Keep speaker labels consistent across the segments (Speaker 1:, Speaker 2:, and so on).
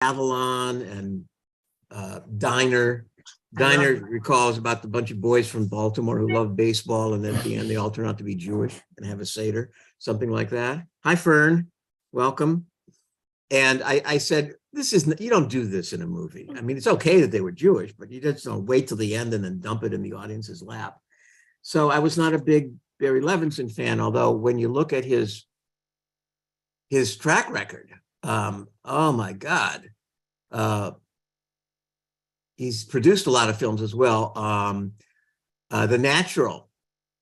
Speaker 1: Avalon and Diner. Diner recalls about the bunch of boys from Baltimore who love baseball, and then at the end they all turn out to be Jewish and have a Seder, something like that. Hi, Fern, welcome. And I said, this isn't, you don't do this in a movie. I mean, it's okay that they were Jewish, but you just don't wait till the end and then dump it in the audience's lap. So I was not a big Barry Levinson fan, although when you look at his track record, oh my God. He's produced a lot of films as well. The Natural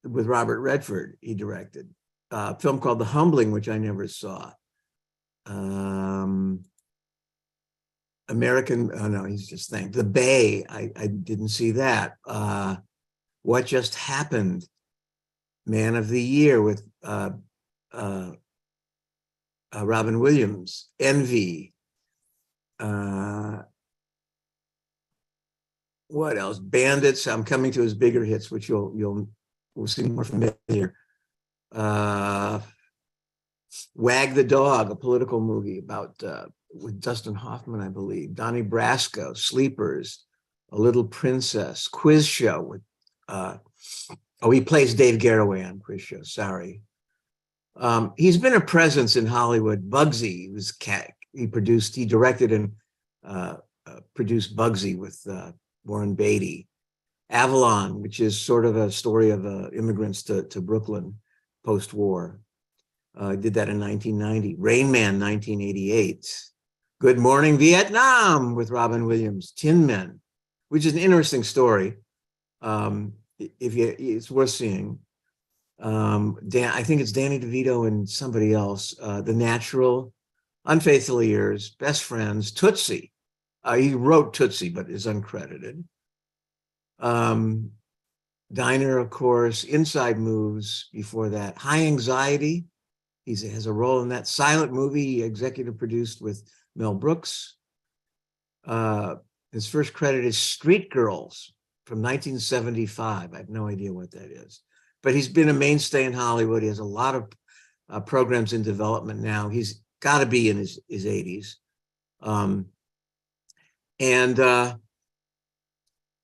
Speaker 1: with Robert Redford, he directed. A film called The Humbling, which I never saw. American, oh no, he's just thanked. The Bay, I didn't see that. What Just Happened, Man of the Year with Robin Williams, Envy. What else? Bandits. I'm coming to his bigger hits, which we'll see more familiar. Wag the Dog, a political movie about with Dustin Hoffman, I believe. Donnie Brasco, Sleepers, A Little Princess, Quiz Show with he plays Dave Garroway on Quiz Show. Sorry. He's been a presence in Hollywood. Bugsy he directed and produced Bugsy with Warren Beatty. Avalon, which is sort of a story of immigrants to Brooklyn post-war. Did that in 1990. Rain Man, 1988. Good Morning Vietnam with Robin Williams. Tin Men, which is an interesting story. It's worth seeing. I think it's Danny DeVito and somebody else. The Natural, Unfaithful Years, Best Friends, Tootsie. He wrote Tootsie, but is uncredited. Diner, of course. Inside Moves before that. High Anxiety. He has a role in that. Silent Movie, executive produced with Mel Brooks. His first credit is Street Girls from 1975. I have no idea what that is. But he's been a mainstay in Hollywood. He has a lot of programs in development now. He's got to be in his 80s.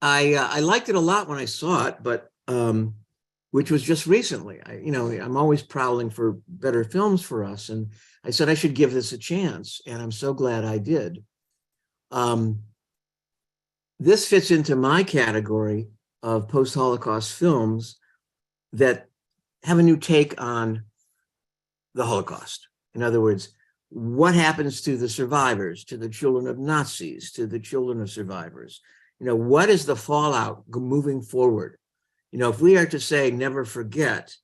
Speaker 1: I liked it a lot when I saw it, but which was just recently. I'm always prowling for better films for us, and I said I should give this a chance, and I'm so glad I did. This fits into my category of post-Holocaust films that have a new take on the Holocaust. In other words, what happens to the survivors, to the children of Nazis, to the children of survivors? What is the fallout moving forward? If we are to say never forget,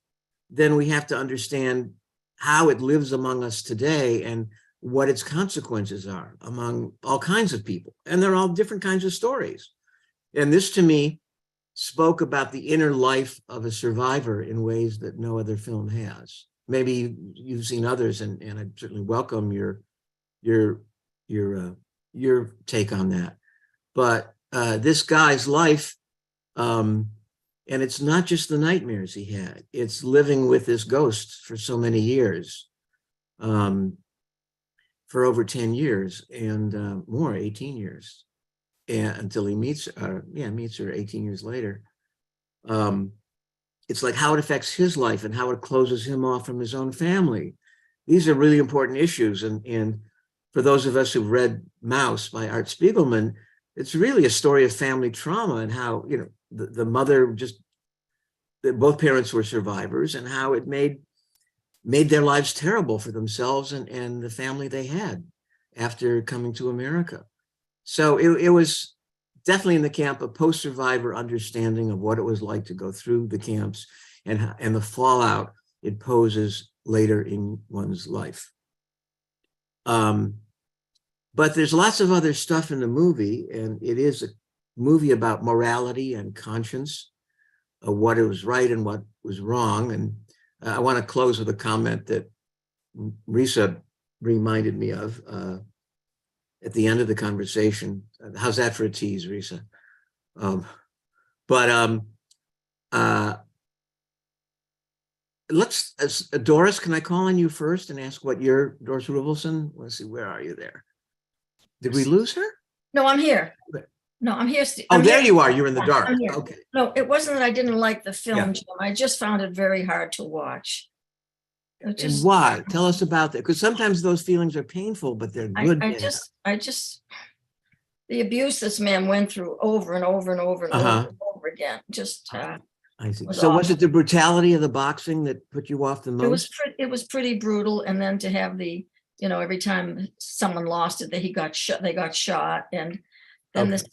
Speaker 1: then we have to understand how it lives among us today and what its consequences are among all kinds of people. And they're all different kinds of stories. And this, to me, spoke about the inner life of a survivor in ways that no other film has. Maybe you've seen others, and I certainly welcome your take on that. But this guy's life, and it's not just the nightmares he had, it's living with this ghost for so many years, for over 10 years and more, 18 years, until he meets her 18 years later. It's like how it affects his life and how it closes him off from his own family. These are really important issues. And for those of us who've read Maus by Art Spiegelman, it's really a story of family trauma and how, the mother both parents were survivors, and how it made their lives terrible for themselves and the family they had after coming to America. So it was definitely in the camp of post-survivor understanding of what it was like to go through the camps and the fallout it poses later in one's life. But there's lots of other stuff in the movie, and it is a movie about morality and conscience, what was right and what was wrong. And I want to close with a comment that Risa reminded me of at the end of the conversation. How's that for a tease, Risa? Doris, can I call on you first and ask what your, Doris Ruvelson? Let's see, where are you there? Did we lose her?
Speaker 2: No, I'm here.
Speaker 1: But-
Speaker 2: No, I'm here.
Speaker 1: Oh,
Speaker 2: I'm
Speaker 1: there
Speaker 2: here.
Speaker 1: you are. You're in the
Speaker 2: Yeah,
Speaker 1: dark.
Speaker 2: I'm here.
Speaker 1: Okay.
Speaker 2: No, it wasn't that I didn't like the film,
Speaker 1: Yeah.
Speaker 2: Jim. I just found it very hard to watch. It
Speaker 1: And
Speaker 2: just,
Speaker 1: why? Tell us about that. Because sometimes those feelings are painful, but they're good.
Speaker 2: I just, the abuse this man went through over and over and over and over and over again, just,
Speaker 1: I see.
Speaker 2: was
Speaker 1: So was
Speaker 2: awful.
Speaker 1: it the brutality of the boxing that put you off the most?
Speaker 2: It was pretty brutal. And then to have the, every time someone lost it, that they got shot. And then this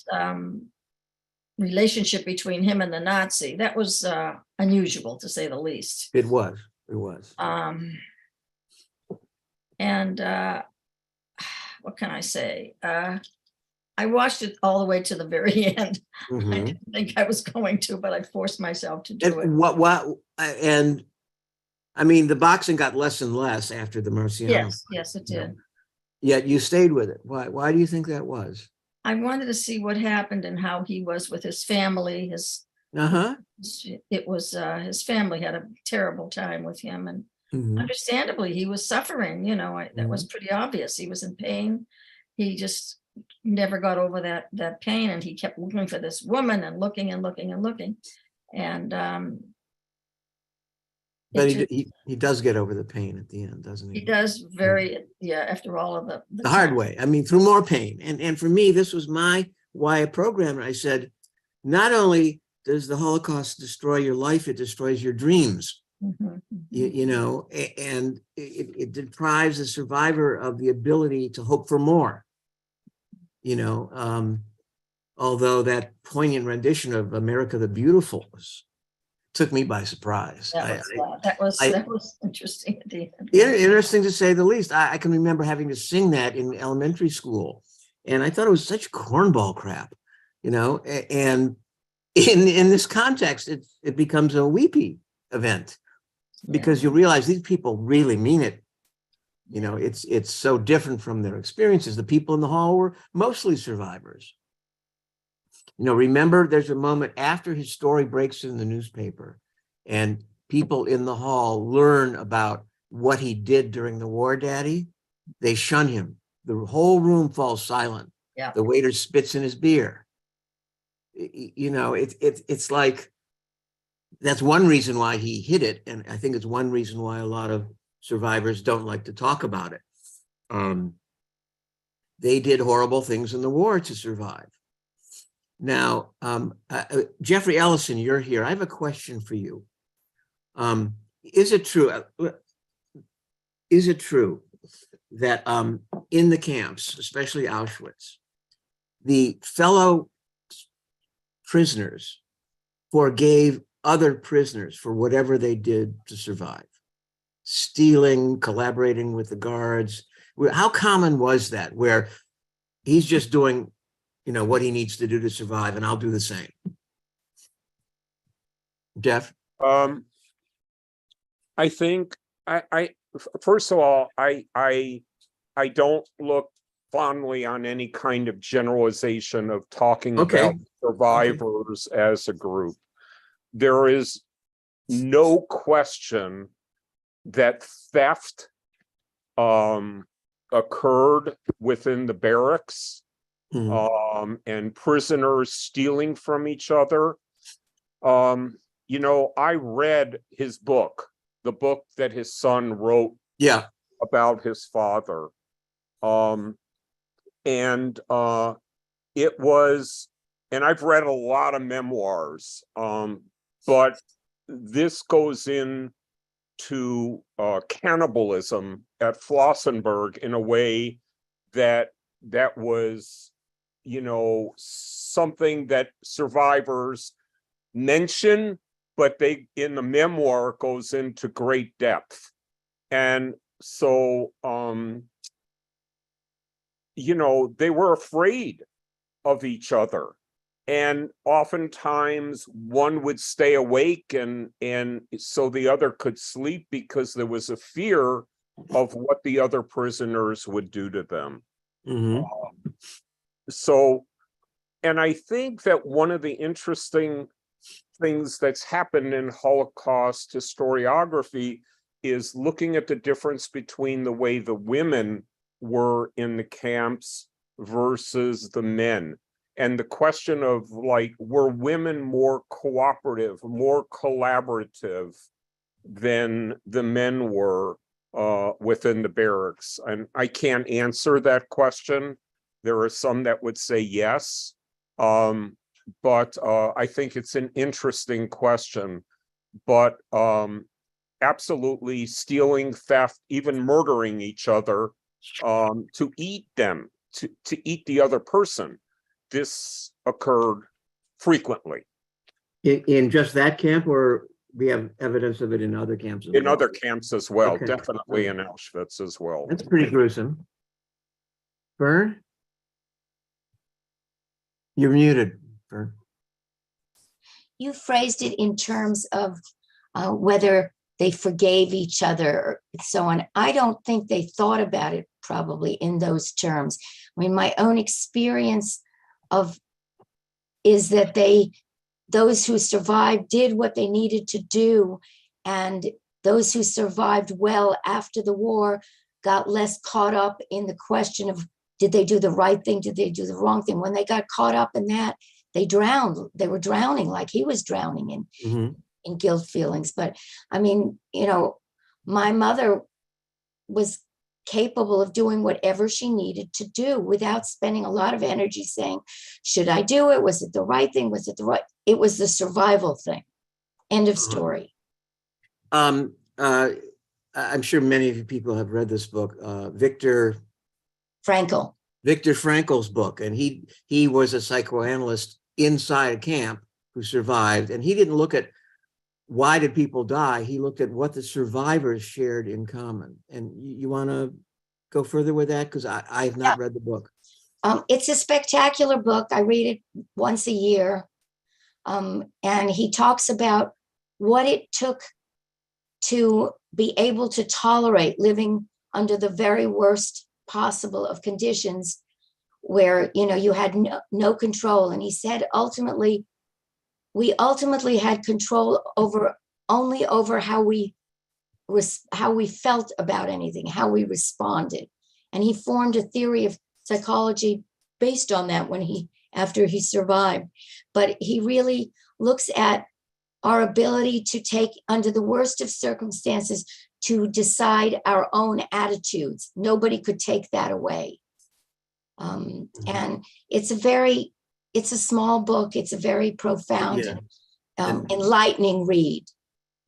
Speaker 2: relationship between him and the Nazi, that was unusual, to say the least.
Speaker 1: It was.
Speaker 2: And what can I say? I watched it all the way to the very end.
Speaker 1: Mhm.
Speaker 2: I didn't think I was going to, but I forced myself to do it.
Speaker 1: And I mean, the boxing got less and less after the Marciano.
Speaker 2: Yes, it did.
Speaker 1: Yet you stayed with it. Why do you think that was?
Speaker 2: I wanted to see what happened and how he was with his family. His family had a terrible time with him, and understandably he was suffering. That was pretty obvious. He was in pain. He just never got over that pain, and he kept looking for this woman and looking and looking and looking. And
Speaker 1: but he does get over the pain at the end, doesn't he?
Speaker 2: He does after all of the
Speaker 1: hard way. I mean, through more pain. And for me, this was why I programmed. I said, not only does the Holocaust destroy your life, it destroys your dreams. And it deprives the survivor of the ability to hope for more. Although that poignant rendition of America the Beautiful took me by surprise.
Speaker 2: That was interesting at the end.
Speaker 1: Interesting to say the least. I can remember having to sing that in elementary school, and I thought it was such cornball crap, and in this context, it becomes a weepy event because you realize these people really mean it. It's so different from their experiences. The people in the hall were mostly survivors. Remember, there's a moment after his story breaks in the newspaper and people in the hall learn about what he did during the war, Daddy. They shun him. The whole room falls silent.
Speaker 2: Yeah.
Speaker 1: The waiter spits in his beer. It's like, that's one reason why he hid it. And I think it's one reason why a lot of survivors don't like to talk about it. They did horrible things in the war to survive. Now, Jeffrey Ellison, you're here. I have a question for you. Is it true that in the camps, especially Auschwitz, the fellow prisoners forgave other prisoners for whatever they did to survive? Stealing, collaborating with the guards. How common was that, where he's just doing what he needs to do to survive, and I'll do the same? Jeff?
Speaker 3: I think I first of all, I don't look fondly on any kind of generalization of talking about survivors as a group. There is no question that theft occurred within the barracks. And prisoners stealing from each other. I read his book, the book that his son wrote about his father. And I've read a lot of memoirs, but this goes into cannibalism at Flossenburg in a way that was something that survivors mention, but in the memoir goes into great depth. And so, they were afraid of each other. And oftentimes one would stay awake and so the other could sleep because there was a fear of what the other prisoners would do to them. And I think that one of the interesting things that's happened in Holocaust historiography is looking at the difference between the way the women were in the camps versus the men. And the question of like, were women more cooperative, more collaborative than the men were within the barracks? And I can't answer that question. There are some that would say yes. But I think it's an interesting question. But absolutely stealing, theft, even murdering each other to eat them, to eat the other person. This occurred frequently.
Speaker 1: In just that camp, or we have evidence of it in other camps?
Speaker 3: In other camps as well,
Speaker 1: Okay.
Speaker 3: definitely in Auschwitz as well.
Speaker 1: That's pretty gruesome. Vern? You're muted, Vern.
Speaker 4: You phrased it in terms of whether they forgave each other or so on. I don't think they thought about it probably in those terms. I mean, my own experience is that those who survived did what they needed to do, and those who survived well after the war got less caught up in the question of, did they do the right thing? Did they do the wrong thing? When they got caught up in that, they drowned. They were drowning like he was drowning in guilt feelings. But I mean, my mother was capable of doing whatever she needed to do without spending a lot of energy saying, should I do it? Was it the right thing? Was it the right? It was the survival thing. End of story.
Speaker 1: I'm sure many of you people have read this book, Viktor Frankl's book, and he was a psychoanalyst inside a camp who survived, and he didn't look at why did people die. He looked at what the survivors shared in common. And you want to go further with that? Because I have not read the book.
Speaker 4: It's a spectacular book. I read it once a year. And he talks about what it took to be able to tolerate living under the very worst possible of conditions where, you had no control. And he said, we ultimately had control only over how we felt about anything, how we responded. And he formed a theory of psychology based on that after he survived. But he really looks at our ability to take, under the worst of circumstances, to decide our own attitudes. Nobody could take that away. And it's a small book. It's a very profound and enlightening read.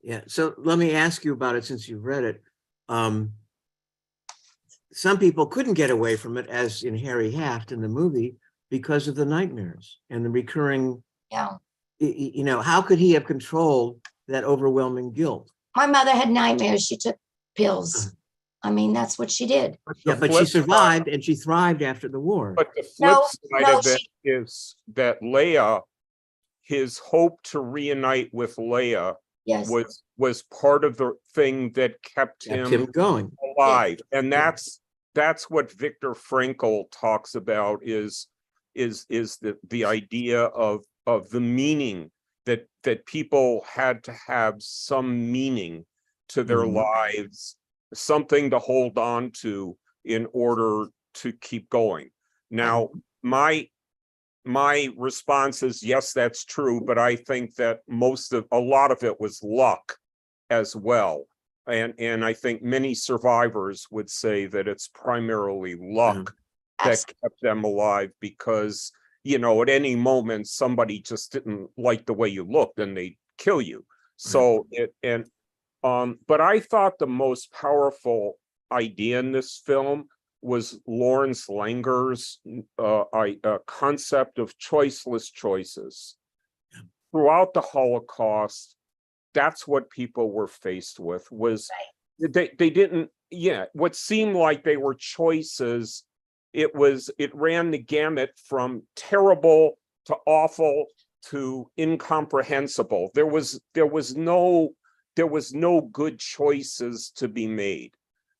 Speaker 1: Yeah. So let me ask you about it since you've read it. Some people couldn't get away from it, as in Harry Haft in the movie, because of the nightmares and the recurring.
Speaker 4: Yeah.
Speaker 1: How could he have controlled that overwhelming guilt?
Speaker 4: My mother had nightmares. She took pills. I mean, that's what she did.
Speaker 1: Yeah, but she survived and she thrived after the war.
Speaker 3: But the flip side of it is that Leia, his hope to reunite with Leia was part of the thing that kept him going alive. And that's what Viktor Frankl talks about is the idea of the meaning that people had to have some meaning to their lives, something to hold on to in order to keep going. Now, my response is yes, that's true, but I think that a lot of it was luck as well. And I think many survivors would say that it's primarily luck that kept them alive, because at any moment somebody just didn't like the way you looked and they'd kill you. So but I thought the most powerful idea in this film was Lawrence Langer's concept of choiceless choices. Throughout the Holocaust, that's what people were faced with, was they didn't, what seemed like they were choices. It ran the gamut from terrible to awful to incomprehensible. There was no good choices to be made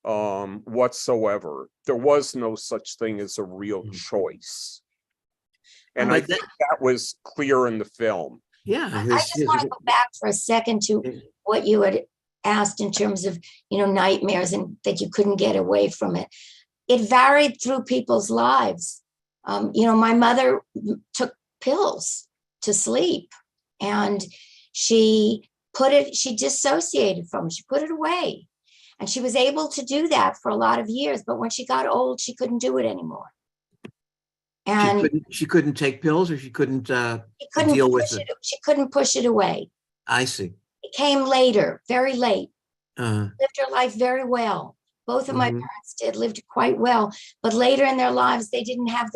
Speaker 3: whatsoever. There was no such thing as a real choice. And I think that was clear in the film.
Speaker 4: Yeah. I just want to go back for a second to what you had asked in terms of, nightmares and that you couldn't get away from it. It varied through people's lives. My mother took pills to sleep, and she dissociated from it. She put it away. And she was able to do that for a lot of years. But when she got old, she couldn't do it anymore. And
Speaker 1: she couldn't take pills, or she couldn't
Speaker 4: couldn't
Speaker 1: deal with it.
Speaker 4: She couldn't push it away.
Speaker 1: I see.
Speaker 4: It came later, very late.
Speaker 1: Uh,
Speaker 4: Lived her life very well. Both of my
Speaker 1: Mhm.
Speaker 4: parents lived quite well. But later in their lives, they didn't have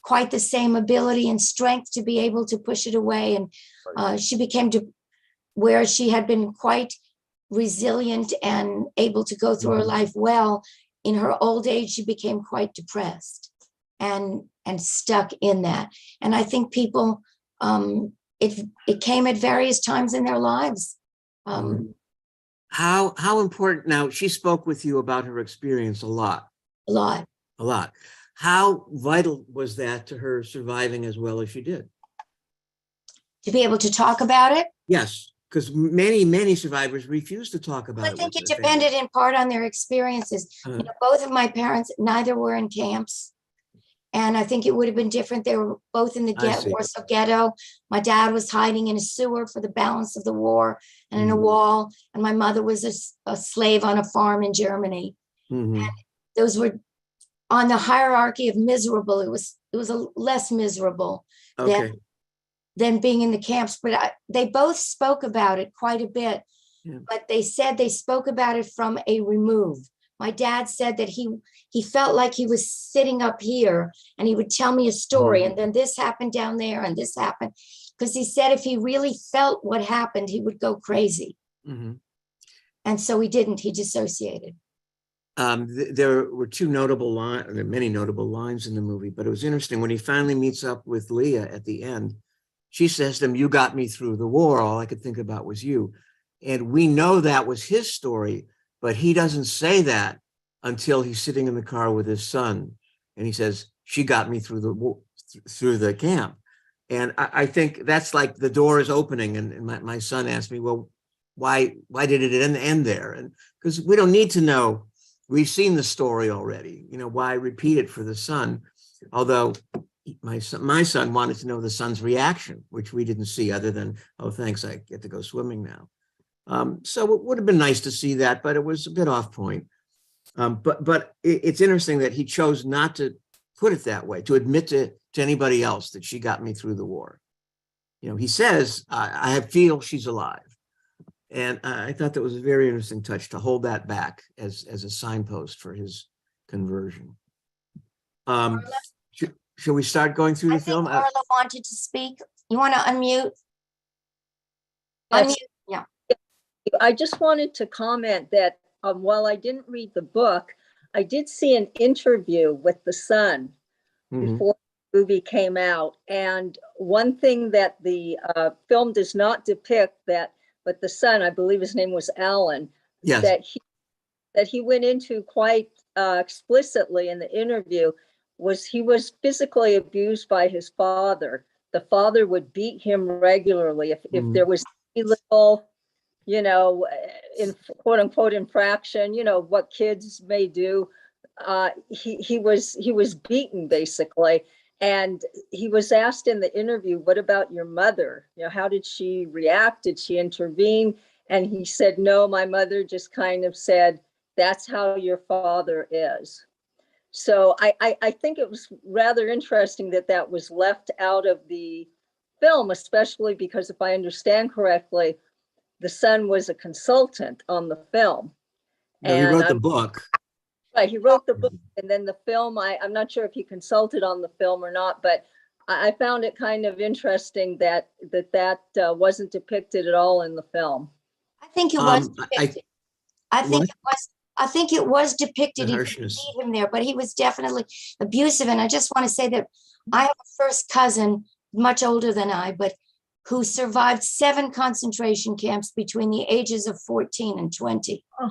Speaker 4: quite the same ability and strength to be able to push it away. And she became to where she had been quite resilient and able to go through her life well. In her old age, she became quite depressed and stuck in that. And I think people, it came at various times in their lives.
Speaker 1: How important, now she spoke with you about her experience a lot.
Speaker 4: A lot.
Speaker 1: How vital was that to her surviving as well as she did?
Speaker 4: To be able to talk about it?
Speaker 1: Yes, because many survivors refuse to talk about it.
Speaker 4: I think
Speaker 1: with
Speaker 4: it
Speaker 1: their
Speaker 4: depended
Speaker 1: family.
Speaker 4: in part on their experiences. Both of my parents, neither were in camps. And I think it would have been different. They were both in the Warsaw Ghetto. My dad was hiding in a sewer for the balance of the war and in a wall. And my mother was a slave on a farm in Germany. And those were on the hierarchy of miserable. It was a less miserable than being in the camps. But they both spoke about it quite a bit. Yeah. But they said they spoke about it from a remove. My dad said that he felt like he was sitting up here and he would tell me a story, and then this happened down there and this happened. Because he said if he really felt what happened, he would go crazy. And so he didn't, he dissociated.
Speaker 1: There were many notable lines in the movie, but it was interesting when he finally meets up with Leah at the end. She says to him, "You got me through the war. All I could think about was you." And we know that was his story, but he doesn't say that until he's sitting in the car with his son. And he says, "She got me through the camp." And I think that's like the door is opening. And my son asked me, well, why did it end there? And because we don't need to know. We've seen the story already. Why repeat it for the son? Although my son wanted to know the son's reaction, which we didn't see other than, "Oh, thanks, I get to go swimming now." So it would have been nice to see that, but it was a bit off point. But it's interesting that he chose not to put it that way, to admit to anybody else that she got me through the war. He says, I feel she's alive. And I thought that was a very interesting touch to hold that back as a signpost for his conversion. Should we start going through the film?
Speaker 4: Carla wanted to speak. You want to unmute?
Speaker 5: Yes.
Speaker 4: Yeah.
Speaker 5: I just wanted to comment that while I didn't read the book, I did see an interview with the son before the movie came out. And one thing that the film does not depict but the son, I believe his name was Alan,
Speaker 1: yes,
Speaker 5: that he went into quite explicitly in the interview was he was physically abused by his father. The father would beat him regularly if there was any little, in quote unquote infraction, what kids may do. He was beaten basically. And he was asked in the interview, "What about your mother? How did she react? Did she intervene?" And he said, "No, my mother just kind of said, 'That's how your father is.'" So I think it was rather interesting that was left out of the film, especially because if I understand correctly, the son was a consultant on the film.
Speaker 1: No, he wrote the book.
Speaker 5: Right, he wrote the book, and then the film, I'm not sure if he consulted on the film or not, but I found it kind of interesting that wasn't depicted at all in the film.
Speaker 4: I think it was depicted. I think it was depicted. You could see him there, but he was definitely abusive. And I just want to say that I have a first cousin, much older than I, but who survived 7 concentration camps between the ages of 14 and 20. Oh.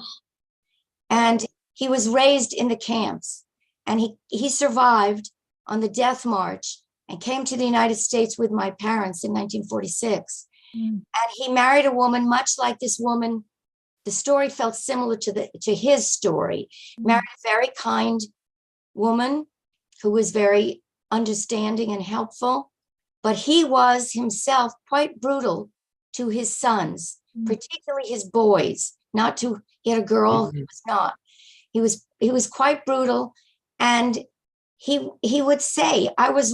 Speaker 4: And he was raised in the camps, and he survived on the death march and came to the United States with my parents in 1946. And he married a woman much like this woman. The story felt similar to his story. Married a very kind woman, who was very understanding and helpful, but he was himself quite brutal to his sons, particularly his boys. He had a girl, he was not. He was quite brutal, and he would say, I was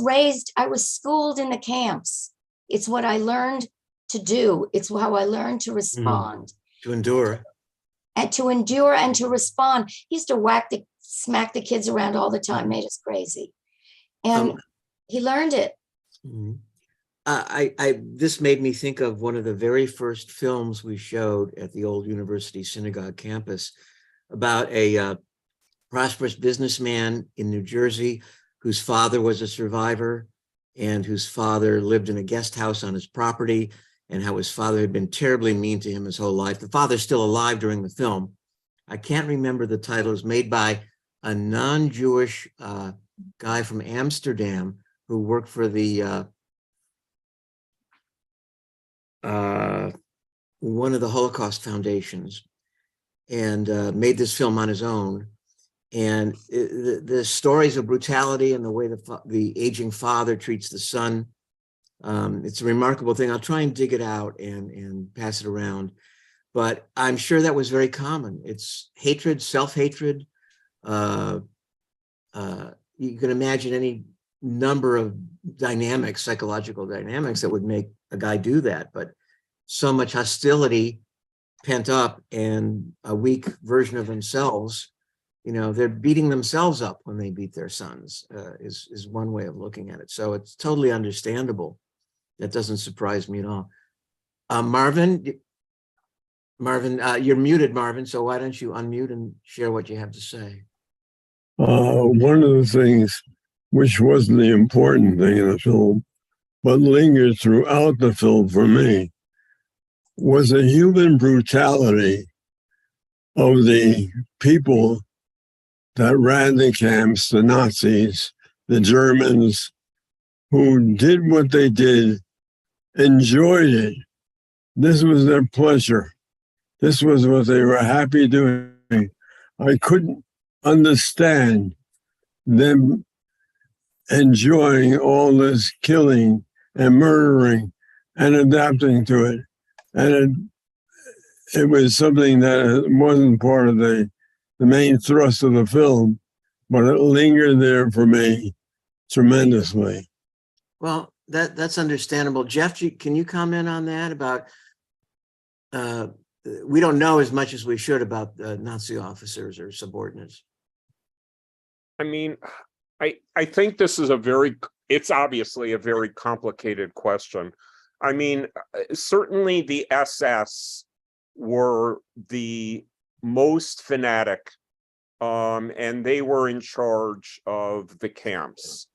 Speaker 4: schooled in the camps. It's what I learned to do. It's how I learned to respond.
Speaker 1: To endure.
Speaker 4: And to endure and to respond. He used to smack the kids around all the time, made us crazy. And he learned it.
Speaker 1: This made me think of one of the very first films we showed at the old University Synagogue campus about a prosperous businessman in New Jersey whose father was a survivor and whose father lived in a guest house on his property, and how his father had been terribly mean to him his whole life. The father's still alive during the film. I can't remember the title. It was made by a non-Jewish guy from Amsterdam who worked for the one of the Holocaust foundations, and made this film on his own. And the stories of brutality and the way the aging father treats the son, it's a remarkable thing. I'll try and dig it out and pass it around. But I'm sure that was very common. It's hatred, self-hatred. You can imagine any number of dynamics, psychological dynamics that would make a guy do that. But so much hostility pent up and a weak version of themselves, they're beating themselves up when they beat their sons, is one way of looking at it. So it's totally understandable. That doesn't surprise me at all. Marvin, you're muted, Marvin. So why don't you unmute and share what you have to say?
Speaker 6: One of the things, which wasn't the important thing in the film, but lingered throughout the film for me, was the human brutality of the people that ran the camps, the Nazis, the Germans, who did what they did, enjoyed it. This was their pleasure. This was what they were happy doing. I couldn't understand them enjoying all this killing and murdering and adapting to it. And it was something that wasn't part of the main thrust of the film, but it lingered there for me tremendously.
Speaker 1: Well, that's understandable. Jeff, can you comment on that about, we don't know as much as we should about Nazi officers or subordinates.
Speaker 3: I mean, I think this is it's obviously a very complicated question. I mean, certainly the SS were the most fanatic, and they were in charge of the camps,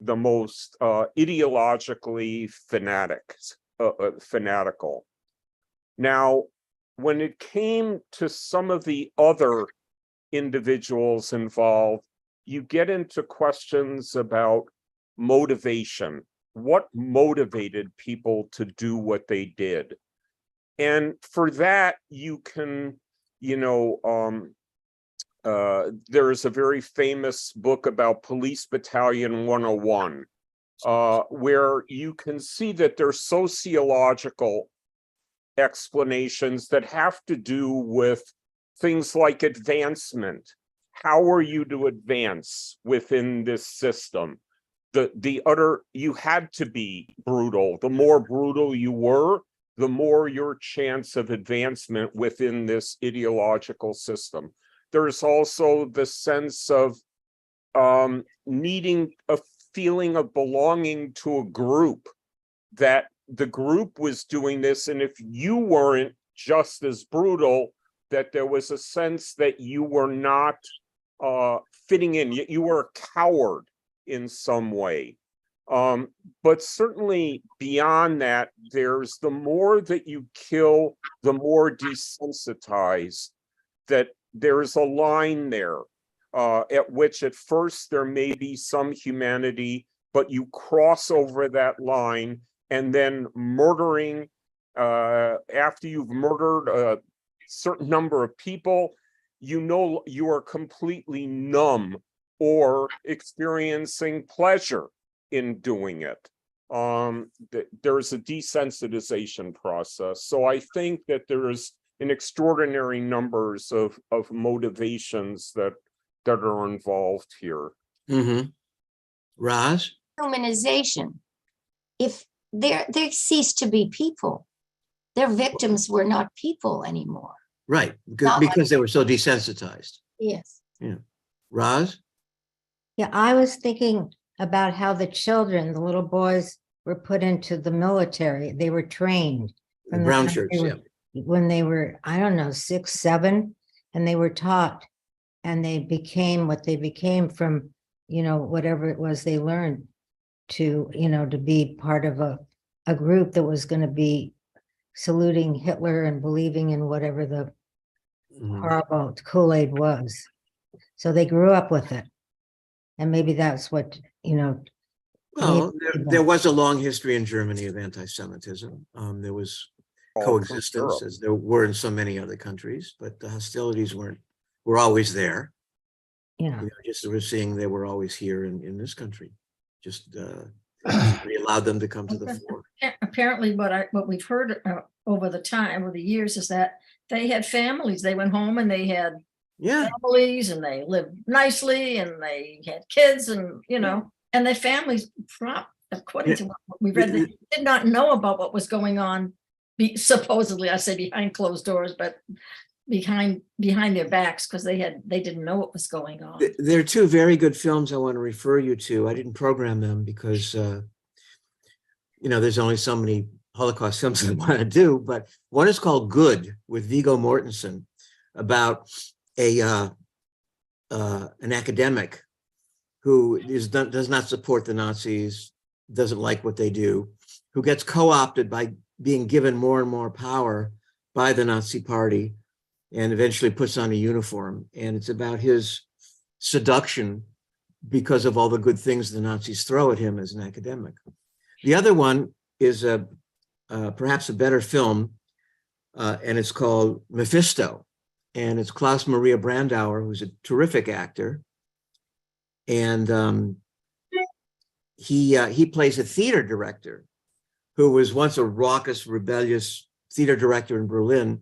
Speaker 3: the most ideologically fanatical. Now, when it came to some of the other individuals involved, you get into questions about motivation. What motivated people to do what they did? And for that, you can, there is a very famous book about Police Battalion 101, where you can see that there's sociological explanations that have to do with things like advancement. How are you to advance within this system? You had to be brutal. The more brutal you were, the more your chance of advancement within this ideological system. There's also the sense of needing a feeling of belonging to a group, that the group was doing this, and if you weren't just as brutal, that there was a sense that you were not fitting in, you were a coward in some way. But certainly beyond that, there's the more that you kill, the more desensitized, that there's a line there at which at first there may be some humanity, but you cross over that line, and then murdering, after you've murdered a certain number of people, you are completely numb or experiencing pleasure in doing it. There's a desensitization process. So I think that there's an extraordinary numbers of motivations that are involved here.
Speaker 1: Mm-hmm. Roz?
Speaker 4: Humanization. If they cease to be people, their victims were not people anymore.
Speaker 1: Right,
Speaker 4: Not
Speaker 1: because they were so desensitized.
Speaker 4: Yes.
Speaker 1: Yeah. Roz?
Speaker 7: Yeah, I was thinking about how the children, the little boys, were put into the military. They were trained
Speaker 1: The
Speaker 7: from the
Speaker 1: brown
Speaker 7: time
Speaker 1: shirts,
Speaker 7: they were-
Speaker 1: yeah.
Speaker 7: when they were, I don't know, 6, 7, and they were taught, and they became what they became from, whatever it was they learned to, to be part of a group that was going to be saluting Hitler and believing in whatever the
Speaker 1: Mhm.
Speaker 7: horrible Kool-Aid was. So they grew up with it. And maybe that's what,
Speaker 1: Well,
Speaker 7: maybe
Speaker 1: there was a long history in Germany of anti-Semitism. There was coexistence, as there were in so many other countries, but the hostilities were always there.
Speaker 7: yeah.
Speaker 1: Just as we're seeing, they were always here in this country. Just we allowed them to come to the fore.
Speaker 2: Apparently, what we've heard over the years is that they had families. They went home and they had
Speaker 1: Yeah,
Speaker 2: families, and they lived nicely, and they had kids, and and their families, according to what we read, they did not know about what was going on. Supposedly, I say behind closed doors, but behind their backs, because they didn't know what was going on.
Speaker 1: there are two very good films I want to refer you to. I didn't program them because there's only so many Holocaust films I want to do, but one is called Good with Viggo Mortensen, about an academic who does not support the Nazis, doesn't like what they do, who gets co-opted by being given more and more power by the Nazi party, and eventually puts on a uniform. And it's about his seduction because of all the good things the Nazis throw at him as an academic. The other one is perhaps a better film, and it's called Mephisto. And it's Klaus Maria Brandauer, who's a terrific actor. And he plays a theater director who was once a raucous, rebellious theater director in Berlin,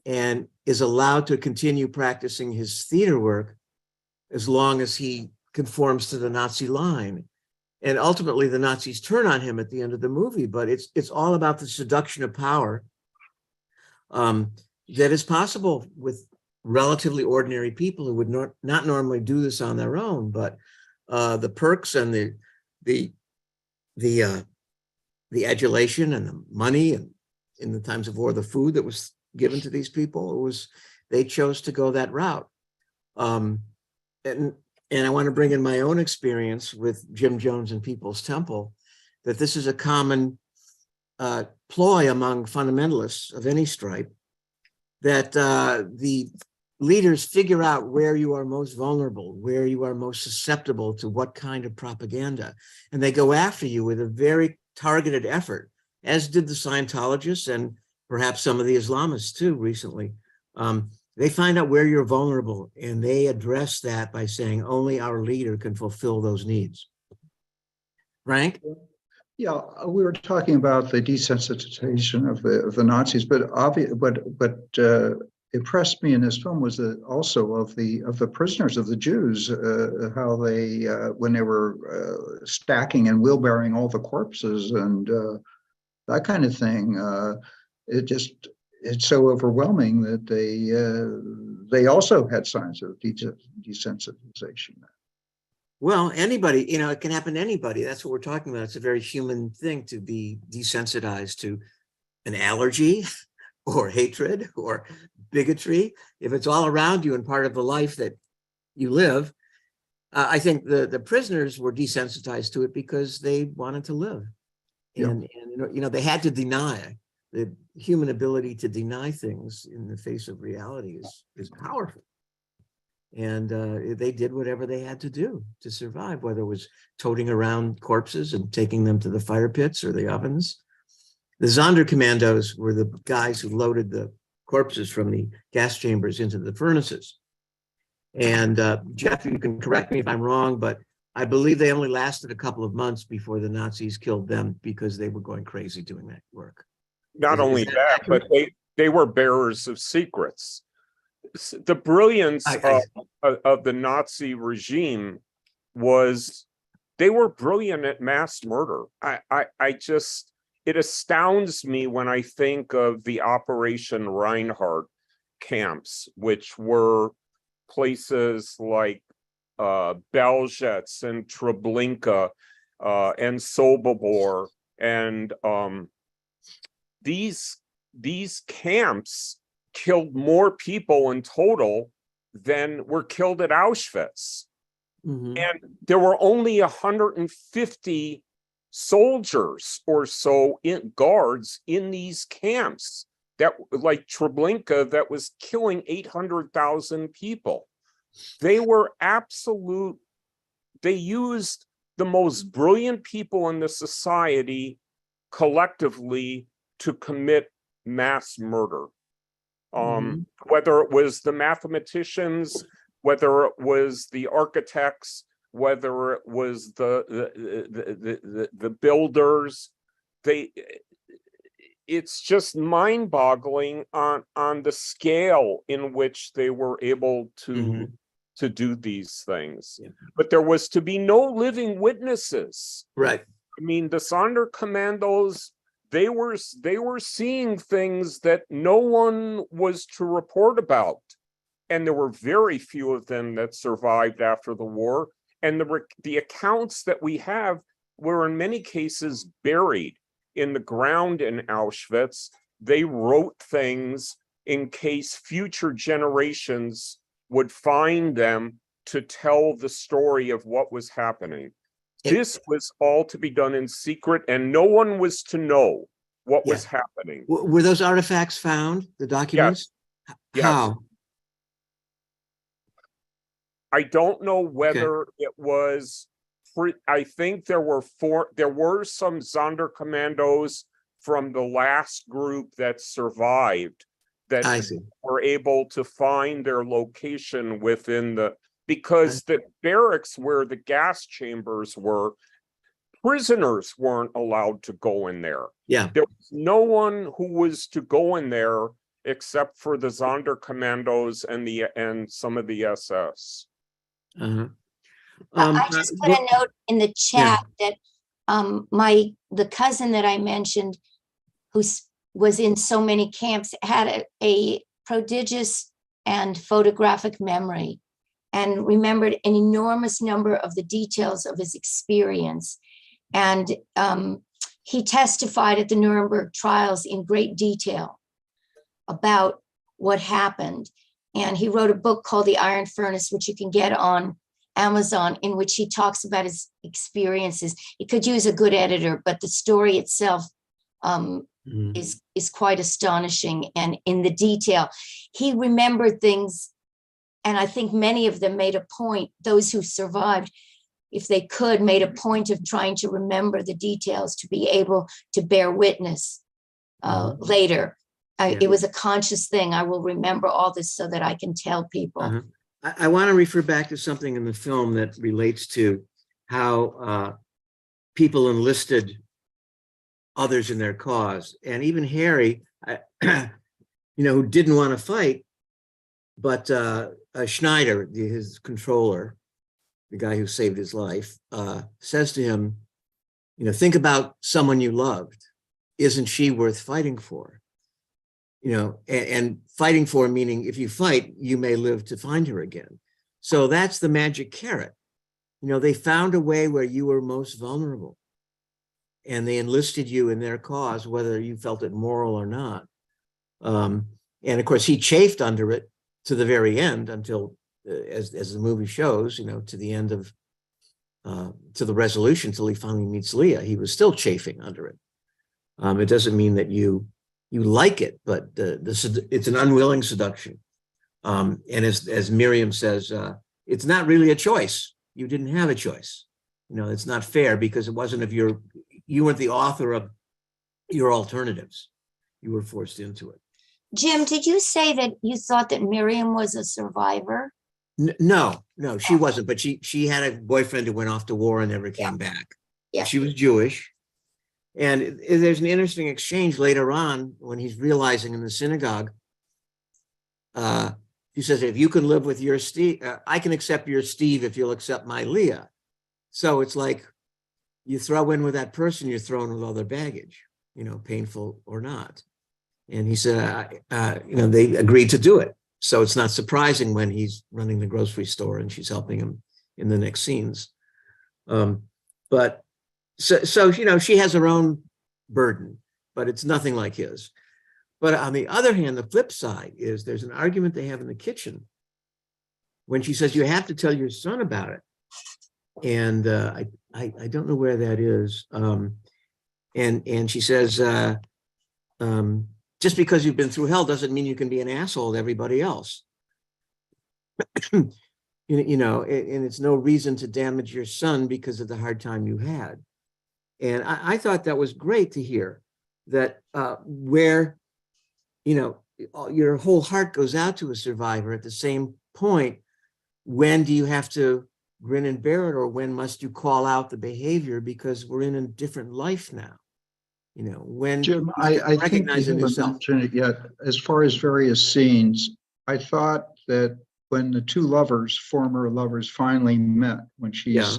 Speaker 1: and is allowed to continue practicing his theater work as long as he conforms to the Nazi line. And ultimately, the Nazis turn on him at the end of the movie, but it's all about the seduction of power that is possible with relatively ordinary people who would not normally do this on their own. But the perks and the adulation and the money, and in the times of war, the food that was given to these people, they chose to go that route. And I want to bring in my own experience with Jim Jones and People's Temple, that this is a common ploy among fundamentalists of any stripe, that the leaders figure out where you are most vulnerable, where you are most susceptible to what kind of propaganda, and they go after you with a very targeted effort, as did the Scientologists and perhaps some of the Islamists too recently. They find out where you're vulnerable, and they address that by saying only our leader can fulfill those needs. Frank?
Speaker 8: Yeah, we were talking about the desensitization of the Nazis, but impressed me in this film was also of the prisoners, of the Jews, how they when they were stacking and wheelbarrowing all the corpses and that kind of thing. It's so overwhelming that they also had signs of desensitization.
Speaker 1: Well, anybody, it can happen to anybody. That's what we're talking about. It's a very human thing to be desensitized to an allergy or hatred or bigotry. If it's all around you and part of the life that you live, I think the prisoners were desensitized to it because they wanted to live. And they had to deny. The human ability to deny things in the face of reality is powerful. And they did whatever they had to do to survive, whether it was toting around corpses and taking them to the fire pits or the ovens. The Sonderkommandos were the guys who loaded the corpses from the gas chambers into the furnaces. And Jeff, you can correct me if I'm wrong, but I believe they only lasted a couple of months before the Nazis killed them because they were going crazy doing that work.
Speaker 3: Not
Speaker 1: Is
Speaker 3: only
Speaker 1: that
Speaker 3: that,
Speaker 1: accurate?
Speaker 3: but they were bearers of secrets. The brilliance of the Nazi regime was they were brilliant at mass murder. I just, it astounds me when I think of the Operation Reinhardt camps, which were places like Belzec and Treblinka and Sobibor, and these camps killed more people in total than were killed at Auschwitz.
Speaker 1: Mhm.
Speaker 3: And there were only 150 soldiers or so in guards in these camps, that like Treblinka, that was killing 800,000 people. They were absolute, they used the most brilliant people in the society collectively to commit mass murder. Whether it was the mathematicians, whether it was the architects, whether it was the builders, it's just mind-boggling on the scale in which they were able to do these things.
Speaker 1: Yeah.
Speaker 3: But there was to be no living witnesses.
Speaker 1: Right.
Speaker 3: I mean, the Sonderkommandos, they were seeing things that no one was to report about. And there were very few of them that survived after the war. And the accounts that we have were in many cases buried in the ground in Auschwitz. They wrote things in case future generations would find them to tell the story of what was happening. This was all to be done in secret, and no one was to know what was happening.
Speaker 1: Were those artifacts found, the documents?
Speaker 3: Yes.
Speaker 1: How?
Speaker 3: I don't know whether it was, I think there were some Sonderkommandos from the last group that survived that were able to find their location within because the barracks where the gas chambers were, prisoners weren't allowed to go in there.
Speaker 1: Yeah.
Speaker 3: There was no one who was to go in there except for the Sonderkommandos and some of the SS.
Speaker 4: I just put a note in the chat that the cousin that I mentioned, who was in so many camps, had a prodigious and photographic memory, and remembered an enormous number of the details of his experience. And he testified at the Nuremberg trials in great detail about what happened. And he wrote a book called The Iron Furnace, which you can get on Amazon, in which he talks about his experiences. It could use a good editor, but the story itself is quite astonishing. And in the detail, he remembered things. And I think many of them made a point, those who survived, if they could, made a point of trying to remember the details to be able to bear witness later. It was a conscious thing. I will remember all this so that I can tell people.
Speaker 1: I want to refer back to something in the film that relates to how people enlisted others in their cause. And even Harry, who didn't want to fight, but Schneider, his controller, the guy who saved his life, says to him, think about someone you loved. Isn't she worth fighting for? And fighting for, meaning if you fight, you may live to find her again. So that's the magic carrot. They found a way where you were most vulnerable, and they enlisted you in their cause, whether you felt it moral or not. And of course, he chafed under it to the very end, until, as the movie shows, to the end of, to the resolution, till he finally meets Leah. He was still chafing under it. It doesn't mean that you like it, but it's an unwilling seduction. And as Miriam says, it's not really a choice. You didn't have a choice. It's not fair, because it wasn't you weren't the author of your alternatives. You were forced into it.
Speaker 4: Jim, did you say that you thought that Miriam was a survivor?
Speaker 1: No, she wasn't, but she had a boyfriend who went off to war and never came back.
Speaker 4: Yeah.
Speaker 1: She was Jewish. And there's an interesting exchange later on when he's realizing in the synagogue, he says, if you can live with your Steve, I can accept your Steve if you'll accept my Leah. So it's like you throw in with that person, you're thrown with all their baggage, painful or not. And he said, they agreed to do it. So it's not surprising when he's running the grocery store and she's helping him in the next scenes. But so she has her own burden, but it's nothing like his. But on the other hand, the flip side is there's an argument they have in the kitchen when she says, you have to tell your son about it. And I don't know where that is. And she says, just because you've been through hell doesn't mean you can be an asshole to everybody else. And it's no reason to damage your son because of the hard time you had. And I thought that was great to hear that where, your whole heart goes out to a survivor at the same point, when do you have to grin and bear it, or when must you call out the behavior because we're in a different life now? When
Speaker 8: Jim, I think you haven't mentioned it yet. As far as various scenes, I thought that when the two former lovers finally met, when she's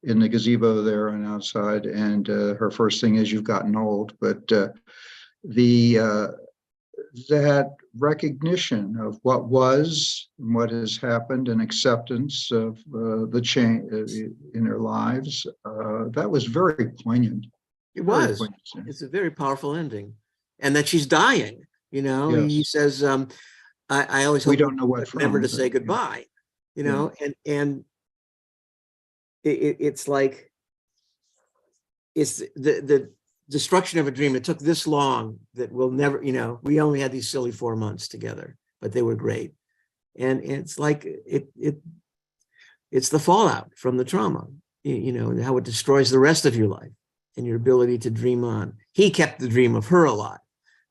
Speaker 8: in the gazebo there and outside, and her first thing is, you've gotten old, but that recognition of what was and what has happened, and acceptance of the change in their lives, that was very poignant.
Speaker 1: It was. It's a very powerful ending, and that she's dying. He says, "I always hope
Speaker 8: we don't know what
Speaker 1: never to say goodbye." And it's like it's the destruction of a dream. It took this long that we'll never. We only had these silly 4 months together, but they were great. And it's like it's the fallout from the trauma. And how it destroys the rest of your life and your ability to dream on. He kept the dream of her alive,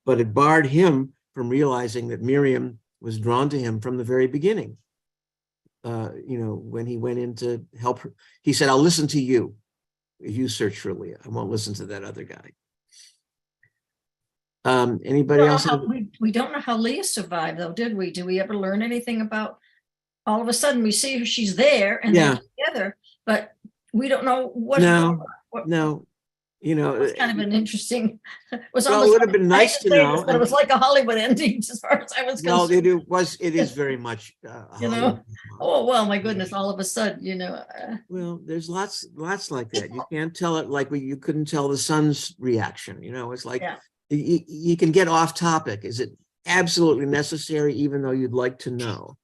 Speaker 1: but it barred him from realizing that Miriam was drawn to him from the very beginning. When he went in to help her, he said, I'll listen to you. You search for Leah. I won't listen to that other guy. Anybody else?
Speaker 2: We don't know how Leah survived, though, did we? Did we ever learn anything about, all of a sudden we see her, she's there and they're together, but we don't know what.
Speaker 1: No.
Speaker 2: It's kind of an interesting.
Speaker 1: It would have been nice to know.
Speaker 2: But it was like a Hollywood ending, as far as I was concerned.
Speaker 1: It is very much.
Speaker 2: Oh well, my goodness! All of a sudden,
Speaker 1: Well, there's lots like that. You can't tell it like you couldn't tell the son's reaction. It's like you can get off topic. Is it absolutely necessary, even though you'd like to know?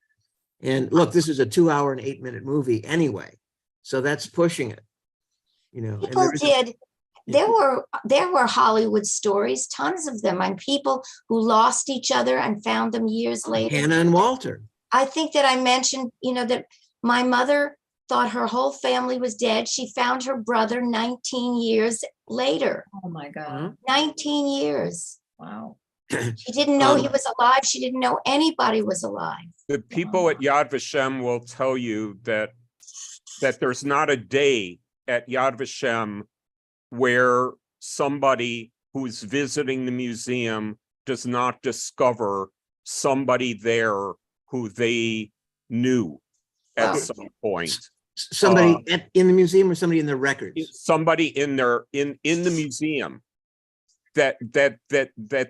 Speaker 1: And look, this is a 2-hour and 8-minute movie anyway, so that's pushing it.
Speaker 4: People did. There were Hollywood stories, tons of them, on people who lost each other and found them years later.
Speaker 1: Hannah and Walter.
Speaker 4: I think that I mentioned, that my mother thought her whole family was dead. She found her brother 19 years later.
Speaker 2: Oh my God.
Speaker 4: 19 years.
Speaker 2: Wow.
Speaker 4: She didn't know he was alive. She didn't know anybody was alive.
Speaker 3: The people at Yad Vashem will tell you that there's not a day at Yad Vashem where somebody who's visiting the museum does not discover somebody there who they knew at some point.
Speaker 1: Somebody in the museum, or somebody in the records?
Speaker 3: Somebody in the museum that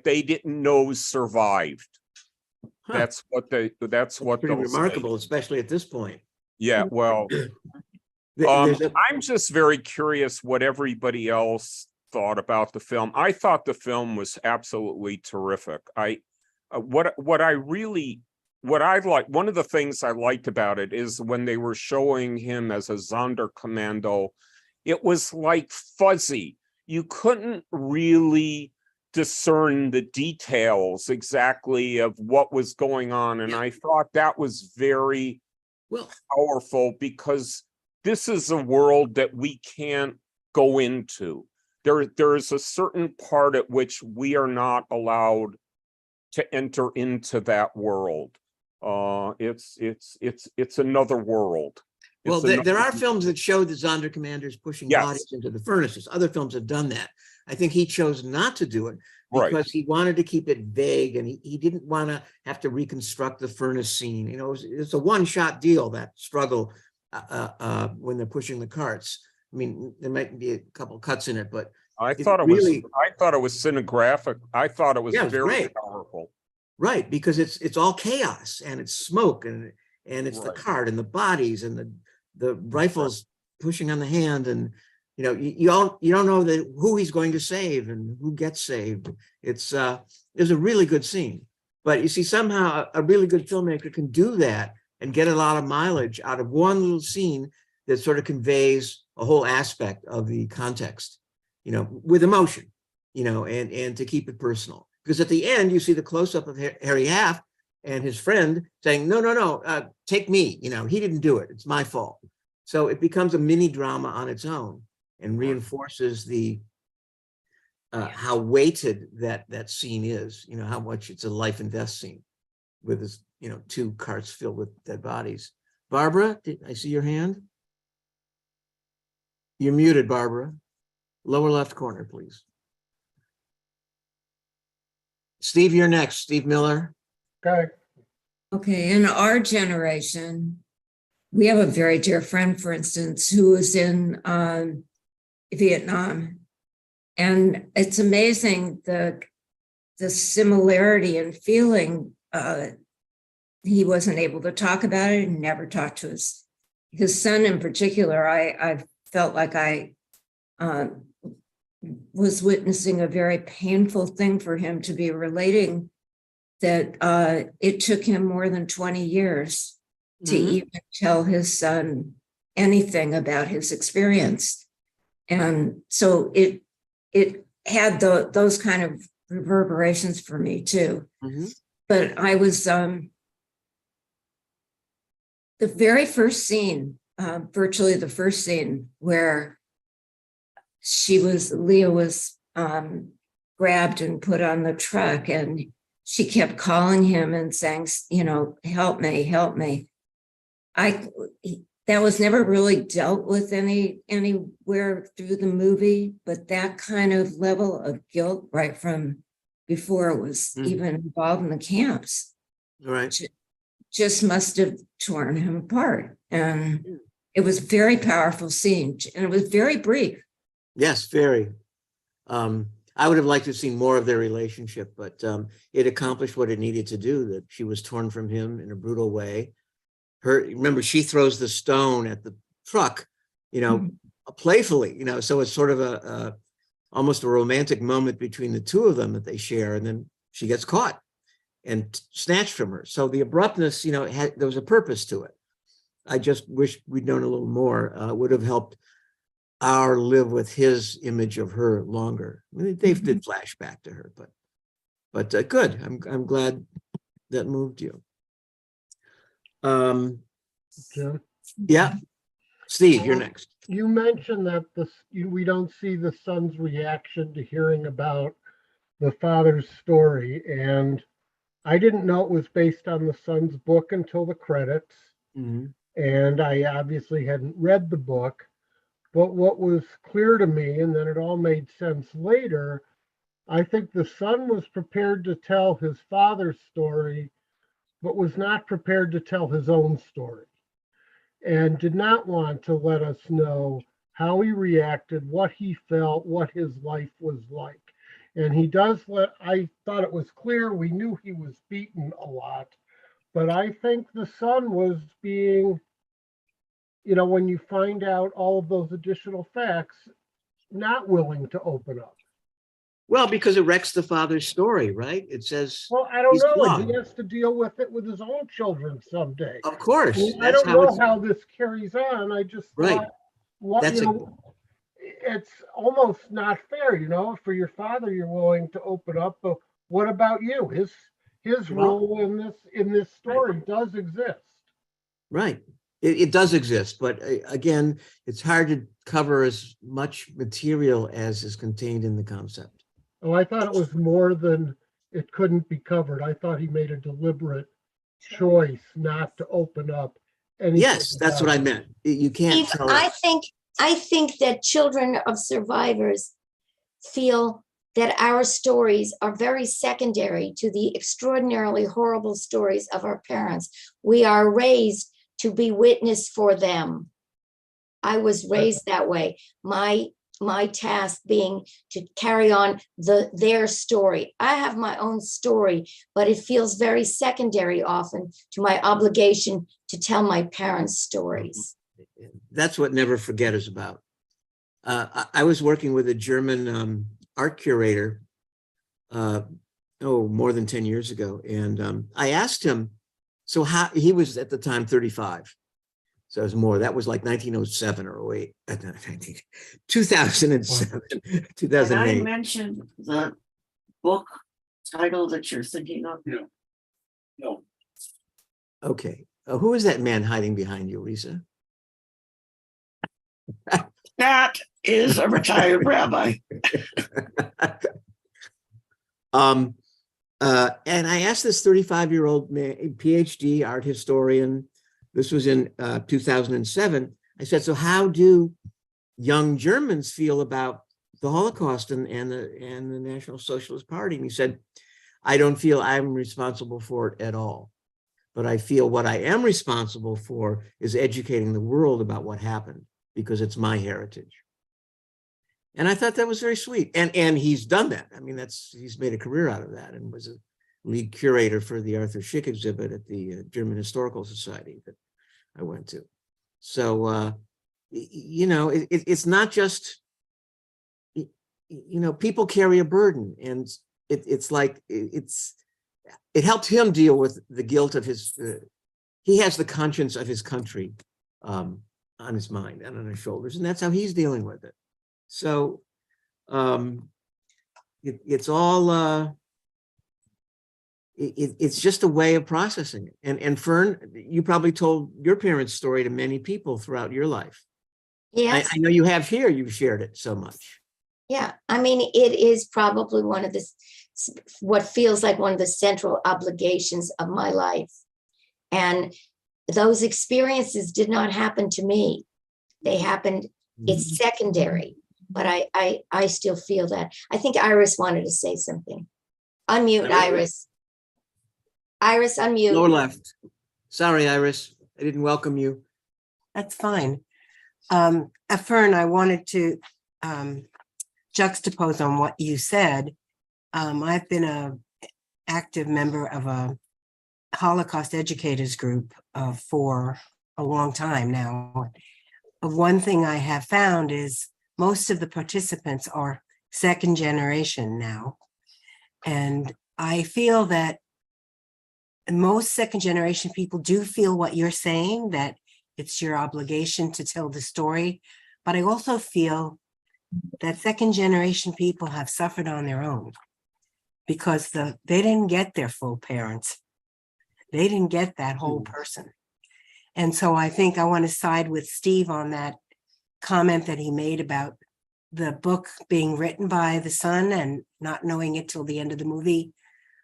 Speaker 3: they didn't know survived.
Speaker 1: Huh.
Speaker 3: That's what
Speaker 1: pretty remarkable, especially at this point.
Speaker 3: Yeah, well. I'm just very curious what everybody else thought about the film. I thought the film was absolutely terrific. One of the things I liked about it is when they were showing him as a Sonderkommando, it was like fuzzy. You couldn't really discern the details exactly of what was going on. And I thought that was very powerful, because this is a world that we can't go into. There is a certain part at which we are not allowed to enter into that world. It's another world.
Speaker 1: Well,
Speaker 3: It's
Speaker 1: there
Speaker 3: another-
Speaker 1: are films that show the Zonda commanders pushing
Speaker 3: Yes.
Speaker 1: bodies into the furnaces. Other films have done that. I think he chose not to do it
Speaker 3: Right.
Speaker 1: because he wanted to keep it vague, and he didn't want to have to reconstruct the furnace scene. You know, it's a one-shot deal, that struggle when they're pushing the carts. I mean, there might be a couple cuts in it, but
Speaker 3: I
Speaker 1: it
Speaker 3: thought it
Speaker 1: really-
Speaker 3: was. I thought it was cinegraphic. I thought it was
Speaker 1: Yeah, it was
Speaker 3: very
Speaker 1: great.
Speaker 3: powerful.
Speaker 1: right, because it's all chaos and it's smoke and it's the
Speaker 3: Right.
Speaker 1: cart and the bodies and the rifles pushing on the hand, and you know, you don't know who he's going to save and who gets saved. It's a really good scene. But you see, somehow a really good filmmaker can do that and get a lot of mileage out of one little scene that sort of conveys a whole aspect of the context, you know, with emotion, you know, and to keep it personal. Because at the end, you see the close-up of Harry Half and his friend saying, no, take me, you know, he didn't do it, it's my fault. So it becomes a mini drama on its own and reinforces the how weighted that scene is, you know, how much it's a life and death scene with this, you know, 2 carts filled with dead bodies. Barbara, did I see your hand? You're muted, Barbara. Lower left corner, please. Steve, you're next. Steve Miller.
Speaker 9: Okay, in our generation, we have a very dear friend, for instance, who was in Vietnam. And it's amazing the similarity in feeling. He wasn't able to talk about it and never talked to his son in particular. I felt like I was witnessing a very painful thing for him to be relating, that it took him more than 20 years to even tell his son anything about his experience. And so it had those kind of reverberations for me too. But I was, the very first scene, virtually the first scene where Leah was grabbed and put on the truck, and she kept calling him and saying, you know, help me, help me. That was never really dealt with anywhere through the movie, but that kind of level of guilt right from before it was even involved in the camps,
Speaker 1: Right.
Speaker 9: just must have torn him apart. And it was a very powerful scene, and it was very brief.
Speaker 1: Yes, very. I would have liked to have seen more of their relationship, but it accomplished what it needed to do, that she was torn from him in a brutal way. Remember, she throws the stone at the truck, you know, playfully, you know, so it's sort of almost a romantic moment between the two of them that they share, and then she gets caught and snatched from her. So the abruptness, you know, there was a purpose to it. I just wish we'd known a little more. Would have helped our live with his image of her longer. I mean, they did flashback to her, but good. I'm glad that moved you.
Speaker 10: Jim,
Speaker 1: Yeah, Steve, you're next.
Speaker 10: you mentioned that we don't see the son's reaction to hearing about the father's story, and I didn't know it was based on the son's book until the credits, and I obviously hadn't read the book. But what was clear to me, and then it all made sense later, I think the son was prepared to tell his father's story, but was not prepared to tell his own story, and did not want to let us know how he reacted, what he felt, what his life was like. And I thought it was clear, we knew he was beaten a lot, but I think the son was being, you know, when you find out all of those additional facts, not willing to open up.
Speaker 1: Well, because it wrecks the father's story, right? It says,
Speaker 10: Well, I don't
Speaker 1: he's
Speaker 10: know.
Speaker 1: flawed.
Speaker 10: And he has to deal with it with his own children someday.
Speaker 1: Of course.
Speaker 10: I mean, I
Speaker 1: That's
Speaker 10: don't know
Speaker 1: it's
Speaker 10: how this carries on. I just
Speaker 1: right.
Speaker 10: thought, what,
Speaker 1: That's
Speaker 10: you know, it's almost not fair, you know, for your father, you're willing to open up, but what about you? His role in this story does exist.
Speaker 1: Right. It does exist, but again, it's hard to cover as much material as is contained in the concept.
Speaker 10: Oh, I thought it was more than it couldn't be covered. I thought he made a deliberate choice not to open up anything.
Speaker 1: Yes, that's what I
Speaker 10: about it.
Speaker 1: meant. You can't
Speaker 4: Steve,
Speaker 1: tell
Speaker 4: I think that children of survivors feel that our stories are very secondary to the extraordinarily horrible stories of our parents. We are raised to be witness for them. I was raised that way. My task being to carry on their story. I have my own story, but it feels very secondary often to my obligation to tell my parents' stories.
Speaker 1: That's what Never Forget is about. I was working with a German art curator, more than 10 years ago. And I asked him, so how, he was at the time 35. So it was more, that was like 1907 or 08, 2007,
Speaker 11: Can I
Speaker 1: 2008.
Speaker 11: mention the book title that you're thinking of?
Speaker 12: No. No.
Speaker 1: Okay. Who is that man hiding behind you, Lisa?
Speaker 11: That is a retired rabbi.
Speaker 1: And I asked this 35-year-old man, PhD art historian, this was in 2007. I said, so how do young Germans feel about the Holocaust and the National Socialist Party? And he said, I don't feel I'm responsible for it at all. But I feel what I am responsible for is educating the world about what happened, because it's my heritage. And I thought that was very sweet. And he's done that. I mean, he's made a career out of that and was a lead curator for the Arthur Schick exhibit at the German Historical Society that I went to. So, it's not just, people carry a burden, and it helped him deal with the guilt of his, he has the conscience of his country on his mind and on his shoulders, and that's how he's dealing with it. So it's all, it's just a way of processing it. And Fern, you probably told your parents' story to many people throughout your life.
Speaker 4: Yes.
Speaker 1: I know you have here, you've shared it so much.
Speaker 4: Yeah, I mean, it is probably one of what feels like one of the central obligations of my life. And those experiences did not happen to me. They happened, it's secondary, but I still feel that. I think Iris wanted to say something. Unmute, Iris. Iris, unmute.
Speaker 1: Lower left. Sorry, Iris, I didn't welcome you.
Speaker 13: That's fine. Fern, I wanted to juxtapose on what you said. I've been an active member of a Holocaust educators group for a long time now. One thing I have found is most of the participants are second generation now. And I feel that most second generation people do feel what you're saying, that it's your obligation to tell the story. But I also feel that second generation people have suffered on their own because they didn't get their full parents. They didn't get that whole person. And so I think I want to side with Steve on that comment that he made about the book being written by the son and not knowing it till the end of the movie.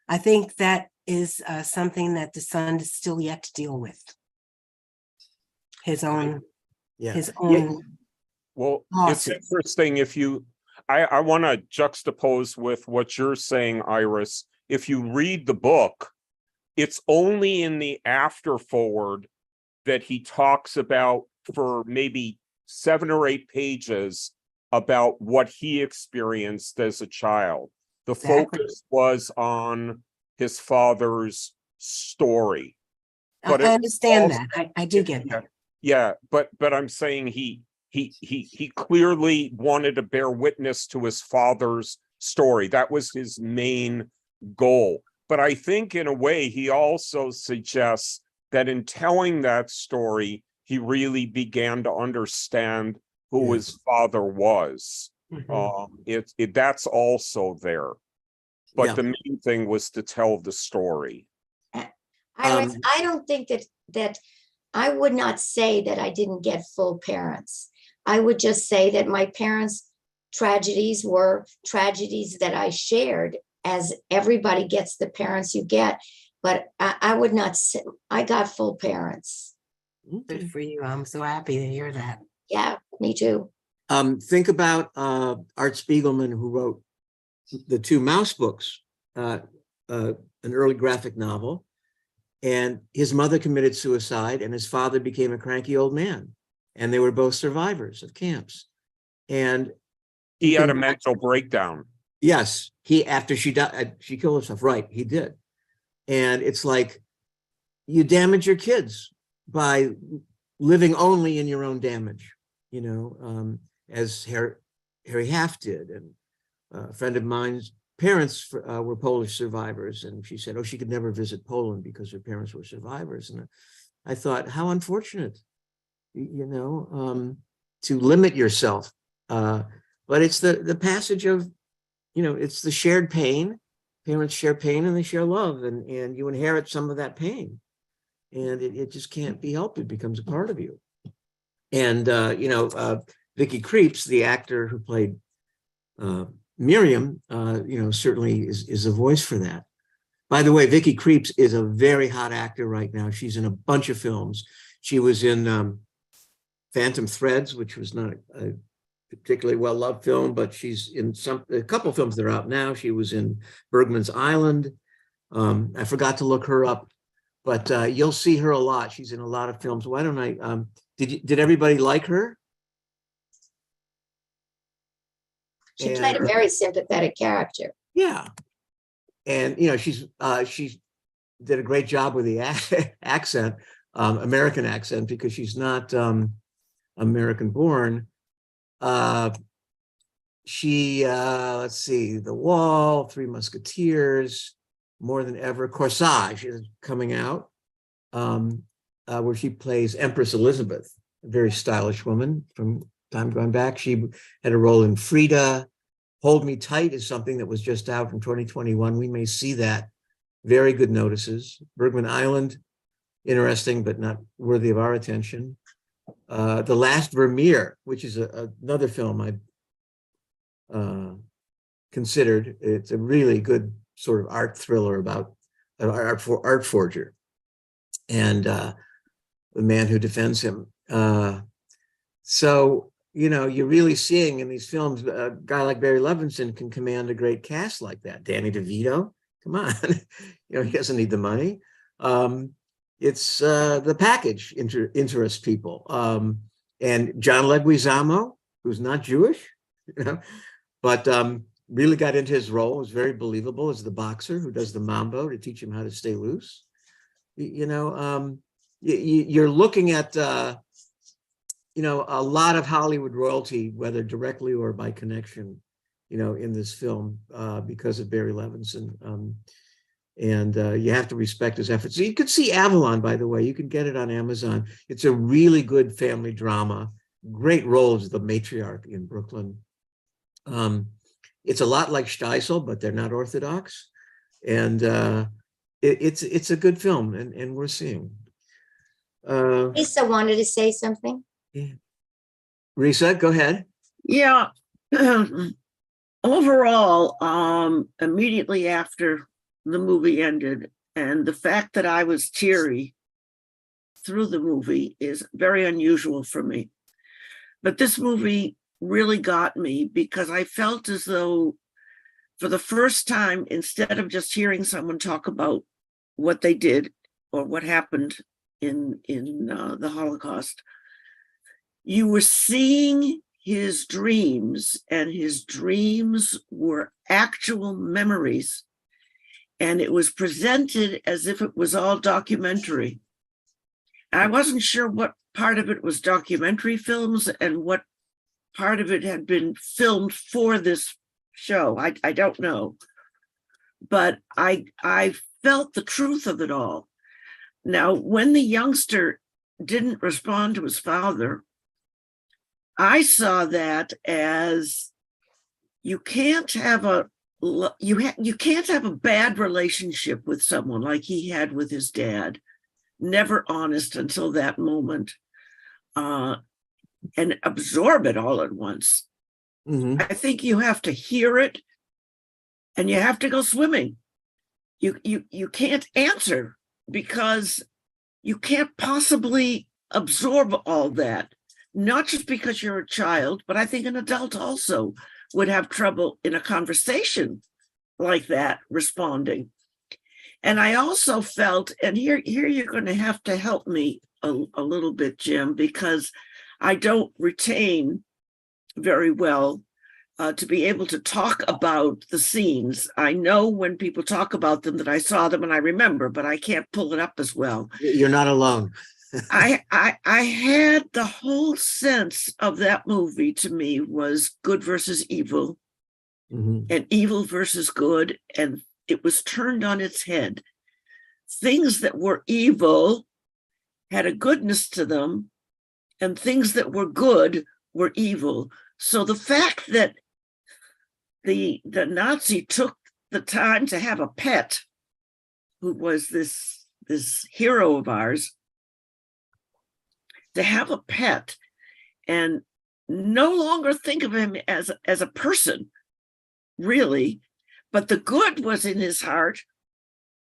Speaker 13: I think that is something that the son is still yet to deal with. His own.
Speaker 3: Well,
Speaker 13: losses.
Speaker 3: it's interesting I want to juxtapose with what you're saying, Iris. If you read the book, it's only in the afterforward that he talks about for maybe 7 or 8 pages about what he experienced as a child. The focus was on his father's story. But
Speaker 13: I understand that. I do get that.
Speaker 3: Yeah, but I'm saying he clearly wanted to bear witness to his father's story. That was his main goal. But I think in a way, he also suggests that in telling that story, he really began to understand who his father was. That's also there. But the main thing was to tell the story.
Speaker 4: Iris, I don't think that I would not say that I didn't get full parents. I would just say that my parents' tragedies were tragedies that I shared, as everybody gets the parents you get. but I would not sit. I got full parents.
Speaker 13: Good for you. I'm so happy to hear that.
Speaker 4: Yeah, me too.
Speaker 1: Think about Art Spiegelman, who wrote the two Mouse books, an early graphic novel, and his mother committed suicide and his father became a cranky old man, and they were both survivors of camps. And
Speaker 3: he had a mental breakdown.
Speaker 1: Yes, after she died, she killed herself. Right, he did. And it's like, you damage your kids by living only in your own damage, as Harry Half did. And a friend of mine's parents were Polish survivors. And she said, she could never visit Poland because her parents were survivors. And I thought, how unfortunate, to limit yourself. But it's the passage of, it's the shared pain. Parents share pain and they share love, and you inherit some of that pain, and it just can't be helped. It becomes a part of you. And Vicky Krieps, the actor who played Miriam, certainly is a voice for that. By the way, Vicky Krieps is a very hot actor right now. She's in a bunch of films. She was in Phantom Threads, which was not a particularly well-loved film, but she's in a couple of films that are out now. She was in Bergman's Island. I forgot to look her up, but you'll see her a lot. She's in a lot of films. Why don't I, did everybody like her?
Speaker 4: She played a very sympathetic character.
Speaker 1: Yeah. And, she did a great job with the accent, American accent, because she's not American born. Let's see, The Wall, Three Musketeers, More Than Ever, Corsage is coming out, where she plays Empress Elizabeth, a very stylish woman from time gone back. She had a role in Frida. Hold Me Tight is something that was just out from 2021. We may see that. Very good notices. Bergman Island, interesting, but not worthy of our attention. The Last Vermeer, which is another film I considered. It's a really good sort of art thriller about an art forger and the man who defends him. So, you're really seeing in these films, a guy like Barry Levinson can command a great cast like that. Danny DeVito, come on, he doesn't need the money. It's the package interests people. And John Leguizamo, who's not Jewish, but really got into his role, was very believable as the boxer who does the mambo to teach him how to stay loose. You're looking at, a lot of Hollywood royalty, whether directly or by connection, in this film because of Barry Levinson. And you have to respect his efforts. So you could see Avalon, by the way. You can get it on Amazon. It's a really good family drama. Great role as the matriarch in Brooklyn. It's a lot like Steisel, but they're not Orthodox. And it's a good film, and we're seeing.
Speaker 4: Lisa wanted to say something.
Speaker 1: Yeah. Risa, go ahead.
Speaker 11: Yeah. Overall, immediately after the movie ended, and the fact that I was teary through the movie is very unusual for me. But this movie really got me because I felt as though for the first time, instead of just hearing someone talk about what they did or what happened in the Holocaust, you were seeing his dreams, and his dreams were actual memories. And it was presented as if it was all documentary. I wasn't sure what part of it was documentary films and what part of it had been filmed for this show. I don't know. But I felt the truth of it all. Now, when the youngster didn't respond to his father, I saw that as you can't have a bad relationship with someone like he had with his dad, never honest until that moment, and absorb it all at once.
Speaker 1: Mm-hmm.
Speaker 11: I think you have to hear it and you have to go swimming. you can't answer, because you can't possibly absorb all that, not just because you're a child, but I think an adult also would have trouble in a conversation like that responding. And I also felt, and here you're going to have to help me a little bit, Jim, because I don't retain very well to be able to talk about the scenes. I know when people talk about them that I saw them and I remember, but I can't pull it up as well.
Speaker 1: You're not alone.
Speaker 11: I had the whole sense of that movie, to me, was good versus evil, and evil versus good, and it was turned on its head. Things that were evil had a goodness to them, and things that were good were evil. So the fact that the Nazi took the time to have a pet who was this hero of ours, to have a pet and no longer think of him as a person, really, but the good was in his heart,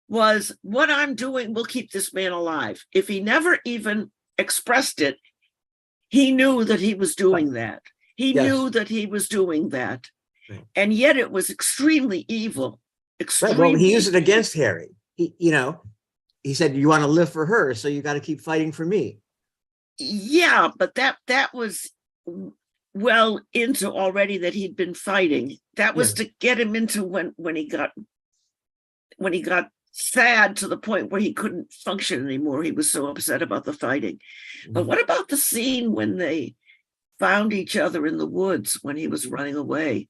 Speaker 11: was what I'm doing will keep this man alive. If he never even expressed it, he knew that he was doing that. He knew that he was doing that.
Speaker 1: Right.
Speaker 11: And yet it was extremely evil.
Speaker 1: Right. Well, he used it against Harry. He said, you want to live for her, so you got to keep fighting for me.
Speaker 11: Yeah, but that was well into already that he'd been fighting. That was to get him into when he got sad to the point where he couldn't function anymore. He was so upset about the fighting. But what about the scene when they found each other in the woods when he was running away?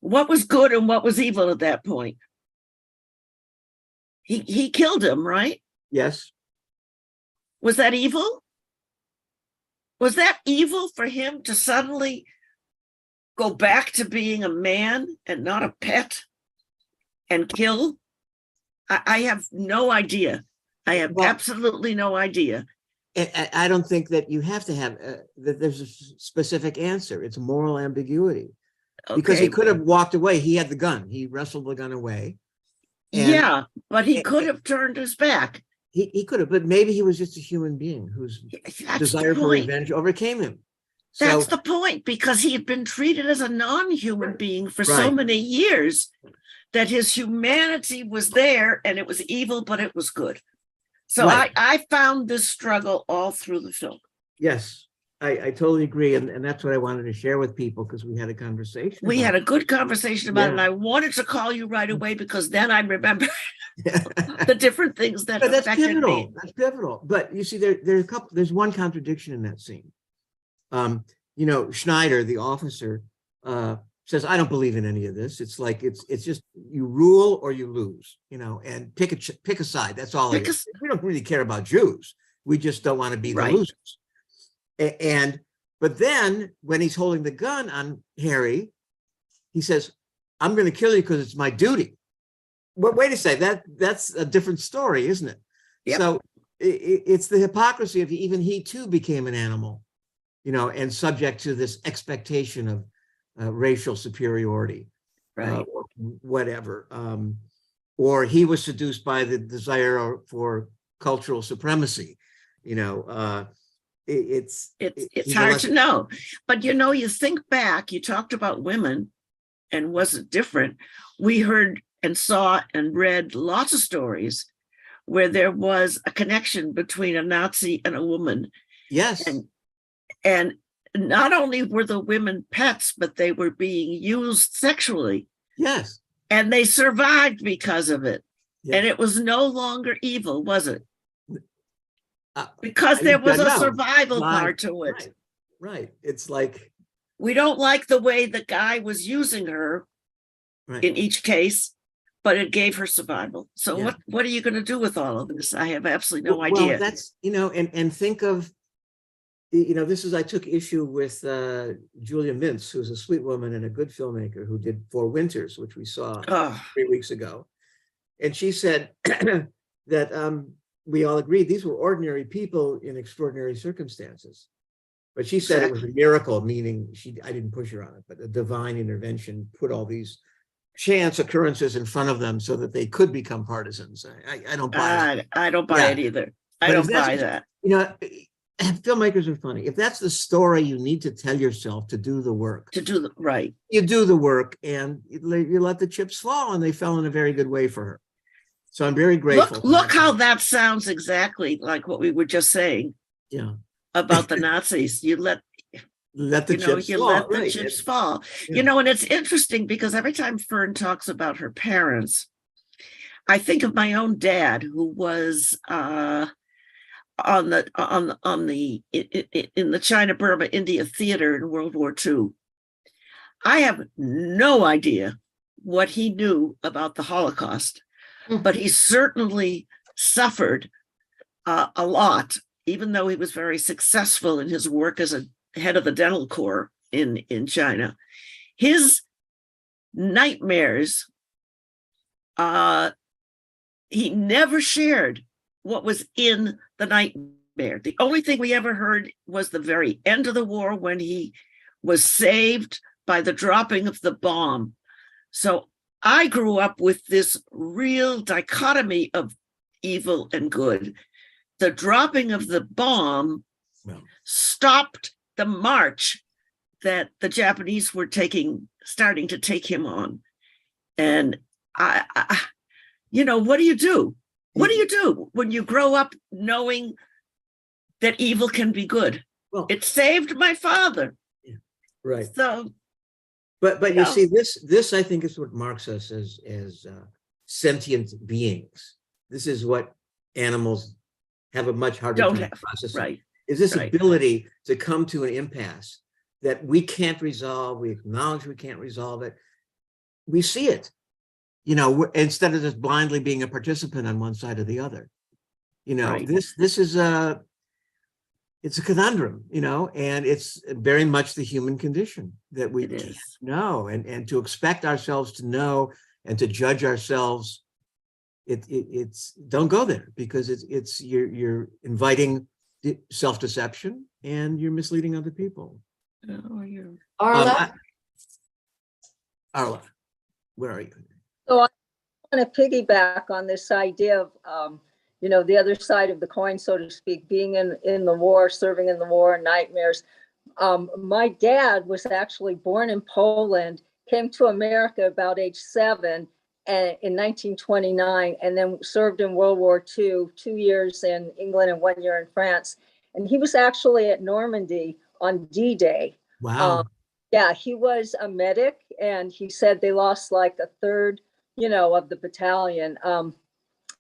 Speaker 11: What was good and what was evil at that point? He killed him, right?
Speaker 1: Yes.
Speaker 11: Was that evil? Was that evil for him to suddenly go back to being a man and not a pet and kill? I have no idea. I have absolutely no idea.
Speaker 1: I don't think that you have to have that there's a specific answer. It's moral ambiguity.
Speaker 11: Okay.
Speaker 1: Because he could have walked away. He had the gun. He wrestled the gun away.
Speaker 11: Yeah, but he could have turned his back.
Speaker 1: He could have, but maybe he was just a human being whose desire for revenge overcame him.
Speaker 11: That's the point, because he had been treated as a non-human being for so
Speaker 1: Right.
Speaker 11: many years that his humanity was there, and it was evil, but it was good. So
Speaker 1: Right.
Speaker 11: I found this struggle all through the film.
Speaker 1: Yes, I totally agree. And that's what I wanted to share with people, because we had a conversation.
Speaker 11: We had a good conversation about it, and
Speaker 1: Yeah.
Speaker 11: I wanted to call you right away because then I remember the different things that
Speaker 1: But that's
Speaker 11: affected
Speaker 1: pivotal.
Speaker 11: me.
Speaker 1: That's pivotal. But you see, there's one contradiction in that scene. Schneider, the officer, says, I don't believe in any of this. It's like, it's just you rule or you lose, and pick a side. That's all it is. We don't really care about Jews. We just don't want to be the losers. But then when he's holding the gun on Harry, he says, I'm going to kill you because it's my duty. Well, wait a second, that's a different story, isn't it?
Speaker 11: Yep.
Speaker 1: So it's the hypocrisy of even he too became an animal, and subject to this expectation of racial superiority,
Speaker 11: Right.
Speaker 1: or whatever. Or he was seduced by the desire for cultural supremacy. It's
Speaker 11: hard to know. But you think back, you talked about women, and was it different? We heard and saw and read lots of stories where there was a connection between a Nazi and a woman.
Speaker 1: Yes.
Speaker 11: And not only were the women pets, but they were being used sexually.
Speaker 1: Yes.
Speaker 11: And they survived because of it.
Speaker 1: Yes.
Speaker 11: And it was no longer evil, was it? Because there was a survival part to it.
Speaker 1: Right. It's like,
Speaker 11: we don't like the way the guy was using her in each case, but it gave her survival. So what are you going to do with all of this? I have absolutely no idea.
Speaker 1: Well, that's, and think of, I took issue with Julia Mintz, who's a sweet woman and a good filmmaker who did Four Winters, which we saw 3 weeks ago. And she said that we all agreed these were ordinary people in extraordinary circumstances. But she said it was a miracle, meaning I didn't push her on it, but a divine intervention put all these chance occurrences in front of them so that they could become partisans. I don't buy that.
Speaker 11: I don't buy
Speaker 1: Yeah.
Speaker 11: it either. I
Speaker 1: But if
Speaker 11: don't
Speaker 1: that's
Speaker 11: buy
Speaker 1: what-
Speaker 11: that.
Speaker 1: You know, filmmakers are funny. If that's the story you need to tell yourself to do the work,
Speaker 11: To do the right.
Speaker 1: you do the work and you let the chips fall, and they fell in a very good way for her. So I'm very grateful.
Speaker 11: Look how that sounds exactly like what we were just saying
Speaker 1: Yeah.
Speaker 11: about the Nazis. You let
Speaker 1: the chips fall.
Speaker 11: let the
Speaker 1: Right.
Speaker 11: chips fall.
Speaker 1: Yeah.
Speaker 11: And it's interesting because every time Fern talks about her parents, I think of my own dad, who was in the China-Burma India theater in World War II. I have no idea what he knew about the Holocaust, but he certainly suffered a lot, even though he was very successful in his work as a head of the dental corps in China. His nightmares, he never shared what was in the nightmare. The only thing we ever heard was the very end of the war, when he was saved by the dropping of the bomb. So I grew up with this real dichotomy of evil and good. The dropping of the bomb stopped the march that the Japanese were starting to take him on. And I what do you do? What do you do when you grow up knowing that evil can be good?
Speaker 1: Well,
Speaker 11: it saved my father.
Speaker 1: Right.
Speaker 11: So,
Speaker 1: but you see, this I think is what marks us as sentient beings. This is what animals have a much harder time processing.
Speaker 11: Right.
Speaker 1: Is this ability to come to an impasse that we can't resolve. We acknowledge we can't resolve it. We see it, instead of just blindly being a participant on one side or the other. This is it's a conundrum, and it's very much the human condition that we can't know, and to expect ourselves to know and to judge ourselves, it's don't go there, because you're inviting self-deception and you're misleading other people.
Speaker 4: Arla?
Speaker 1: Arla, where are you?
Speaker 5: So I want to piggyback on this idea of, the other side of the coin, so to speak, being in the war, serving in the war, nightmares. My dad was actually born in Poland, came to America about age 7 in 1929, and then served in World War II, 2 years in England and 1 year in France. And he was actually at Normandy on D-Day.
Speaker 1: Wow.
Speaker 5: Yeah, he was a medic, and he said they lost like a third, of the battalion.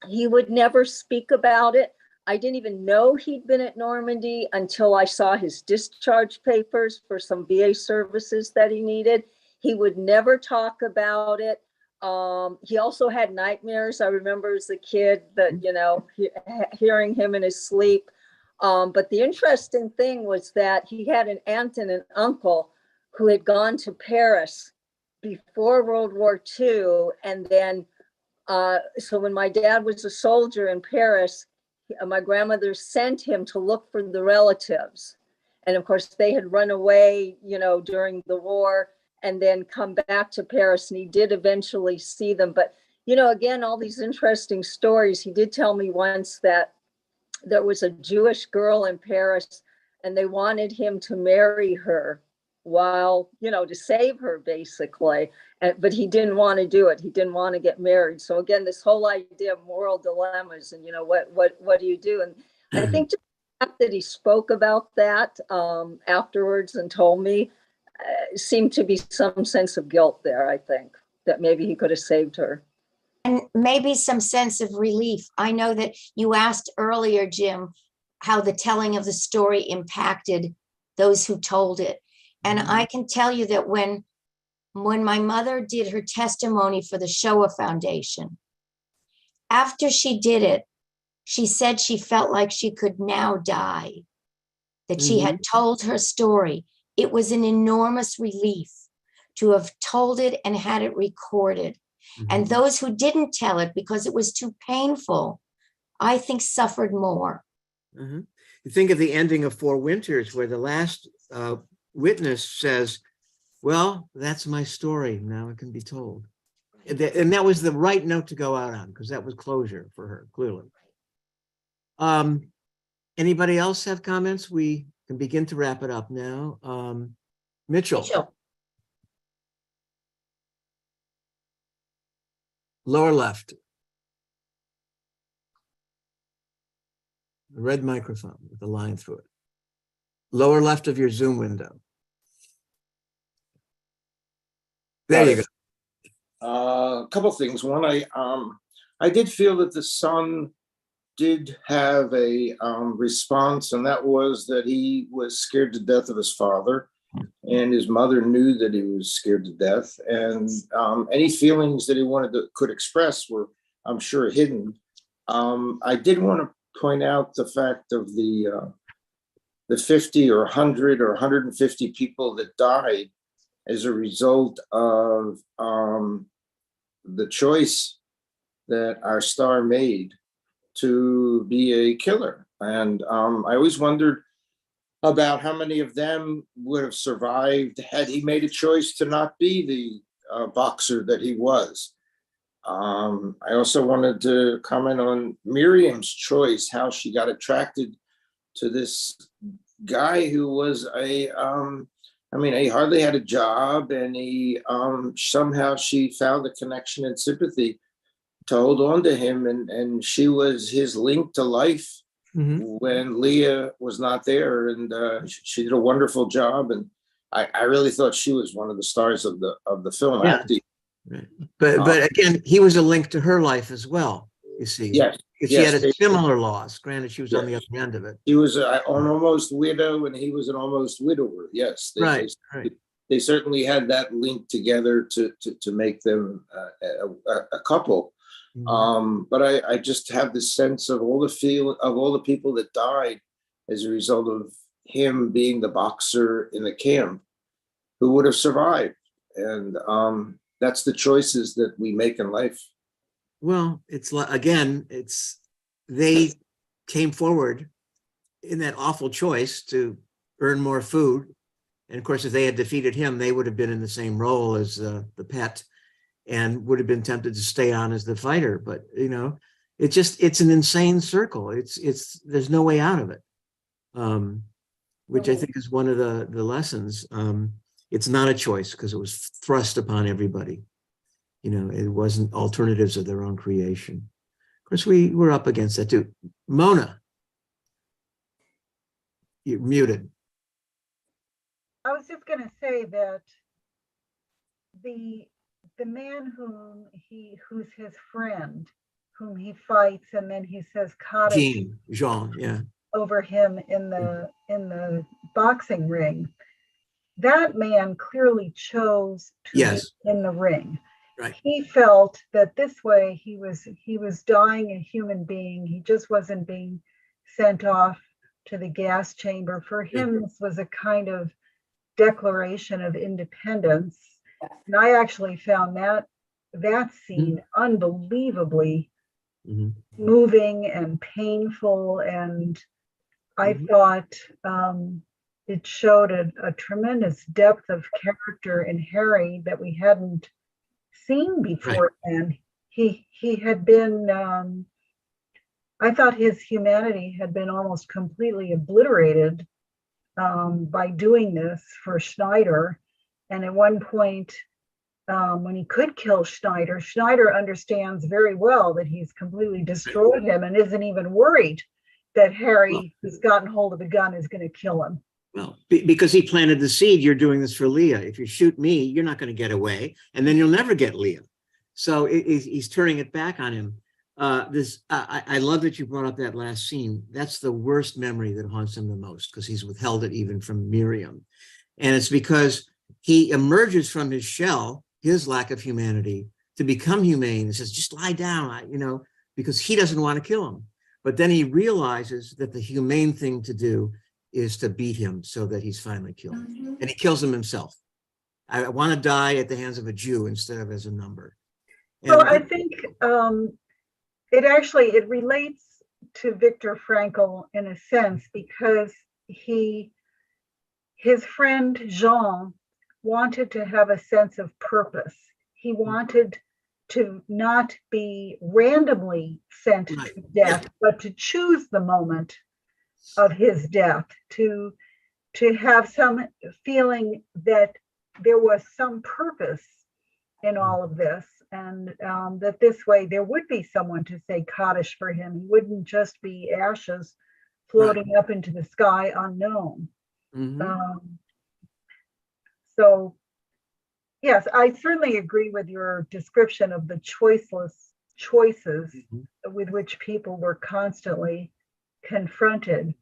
Speaker 5: He would never speak about it. I didn't even know he'd been at Normandy until I saw his discharge papers for some VA services that he needed. He would never talk about it. He also had nightmares. I remember as a kid that, hearing him in his sleep. But the interesting thing was that he had an aunt and an uncle who had gone to Paris before World War II. And then, so when my dad was a soldier in Paris, my grandmother sent him to look for the relatives. And of course, they had run away, during the war, and then come back to Paris. And he did eventually see them. But, again, all these interesting stories. He did tell me once that there was a Jewish girl in Paris, and they wanted him to marry her while, to save her, basically. But he didn't want to do it. He didn't want to get married. So again, this whole idea of moral dilemmas and, what do you do? And I think just the fact that he spoke about that afterwards and told me seemed to be some sense of guilt there, I think, that maybe he could have saved her.
Speaker 4: And maybe some sense of relief. I know that you asked earlier, Jim, how the telling of the story impacted those who told it. And I can tell you that when my mother did her testimony for the Shoah Foundation, after she did it, she said she felt like she could now die, that she had told her story. It was an enormous relief to have told it and had it recorded. And those who didn't tell it because it was too painful, I think suffered more.
Speaker 1: You think of the ending of Four Winters, where the last witness says, well, that's my story. Now it can be told. And that was the right note to go out on, because that was closure for her, clearly. Anybody else have comments? We can begin to wrap it up now. Mitchell. Lower left. Red microphone with a line through it. Lower left of your Zoom window. There you go.
Speaker 12: A couple things. One, I did feel that the son did have a response, and that was that he was scared to death of his father, and his mother knew that he was scared to death, and any feelings that he could express were, I'm sure, hidden. I did want to point out the fact of the 50 or 100 or 150 people that died as a result of the choice that our star made to be a killer. And I always wondered about how many of them would have survived had he made a choice to not be the boxer that he was. I also wanted to comment on Miriam's choice, how she got attracted to this guy who was he hardly had a job, and he somehow she found a connection and sympathy to hold on to him, and she was his link to life when Leah was not there, and she did a wonderful job, and I really thought she was one of the stars of the film.
Speaker 1: Yeah.
Speaker 12: Acting.
Speaker 1: Right. But again, he was a link to her life as well, you see.
Speaker 12: Yes.
Speaker 1: Because she had a similar loss. Granted, she was on the
Speaker 12: Yes.
Speaker 1: other end of it.
Speaker 12: He was an almost widow, and he was an almost widower. Yes,
Speaker 1: Right.
Speaker 12: they certainly had that link together to make them a couple. But I just have this sense of all the people that died as a result of him being the boxer in the camp who would have survived, and that's the choices that we make in life.
Speaker 1: Well, it's again, they came forward in that awful choice to earn more food. And of course, if they had defeated him, they would have been in the same role as the pet and would have been tempted to stay on as the fighter. But, it's an insane circle. There's no way out of it, which I think is one of the lessons. It's not a choice because it was thrust upon everybody. It wasn't alternatives of their own creation. Of course, we were up against that too. Mona, you're muted.
Speaker 14: I was just going to say that the man who's his friend, whom he fights, and then he says cottage
Speaker 1: Jean, yeah,
Speaker 14: over him in the boxing ring. That man clearly chose to be in the ring.
Speaker 1: Right.
Speaker 14: He felt that this way he was dying a human being. He just wasn't being sent off to the gas chamber. For him, this was a kind of declaration of independence. And I actually found that scene unbelievably moving and painful. And I thought it showed a tremendous depth of character in Harry that we hadn't seen before. And he had been, I thought his humanity had been almost completely obliterated by doing this for Schneider. And at one point, when he could kill Schneider, Schneider understands very well that he's completely destroyed him and isn't even worried that Harry, who's gotten hold of the gun, is going to kill him.
Speaker 1: Well, because he planted the seed, you're doing this for Leah. If you shoot me, you're not going to get away, and then you'll never get Leah. So he's turning it back on him. I love that you brought up that last scene. That's the worst memory that haunts him the most, because he's withheld it even from Miriam. And it's because he emerges from his shell, his lack of humanity, to become humane and says, just lie down, because he doesn't want to kill him. But then he realizes that the humane thing to do is to beat him so that he's finally killed. And he kills him himself. I want to die at the hands of a Jew instead of as a number.
Speaker 14: So I think it relates to Viktor Frankl in a sense, because his friend Jean wanted to have a sense of purpose. He wanted to not be randomly sent
Speaker 1: Right.
Speaker 14: to death, but to choose the moment of his death, to have some feeling that there was some purpose in all of this, and that this way there would be someone to say Kaddish for him. He wouldn't just be ashes floating up into the sky unknown. So yes, I certainly agree with your description of the choiceless choices with which people were constantly confronted.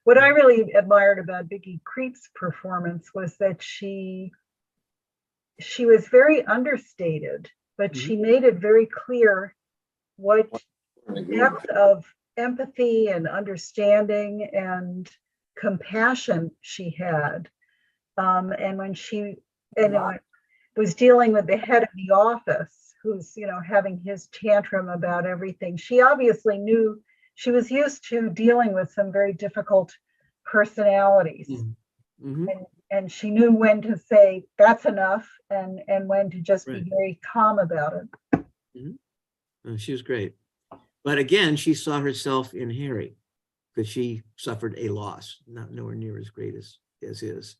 Speaker 14: What I really admired about Vicky Creep's performance was that she was very understated, but she made it very clear what depth of empathy and understanding and compassion she had. And when she was dealing with the head of the office, who's, having his tantrum about everything, she obviously knew, she was used to dealing with some very difficult personalities. And she knew when to say that's enough, and when to just be very calm about it.
Speaker 1: She was great. But again, she saw herself in Harry, because she suffered a loss, not nowhere near as great as his.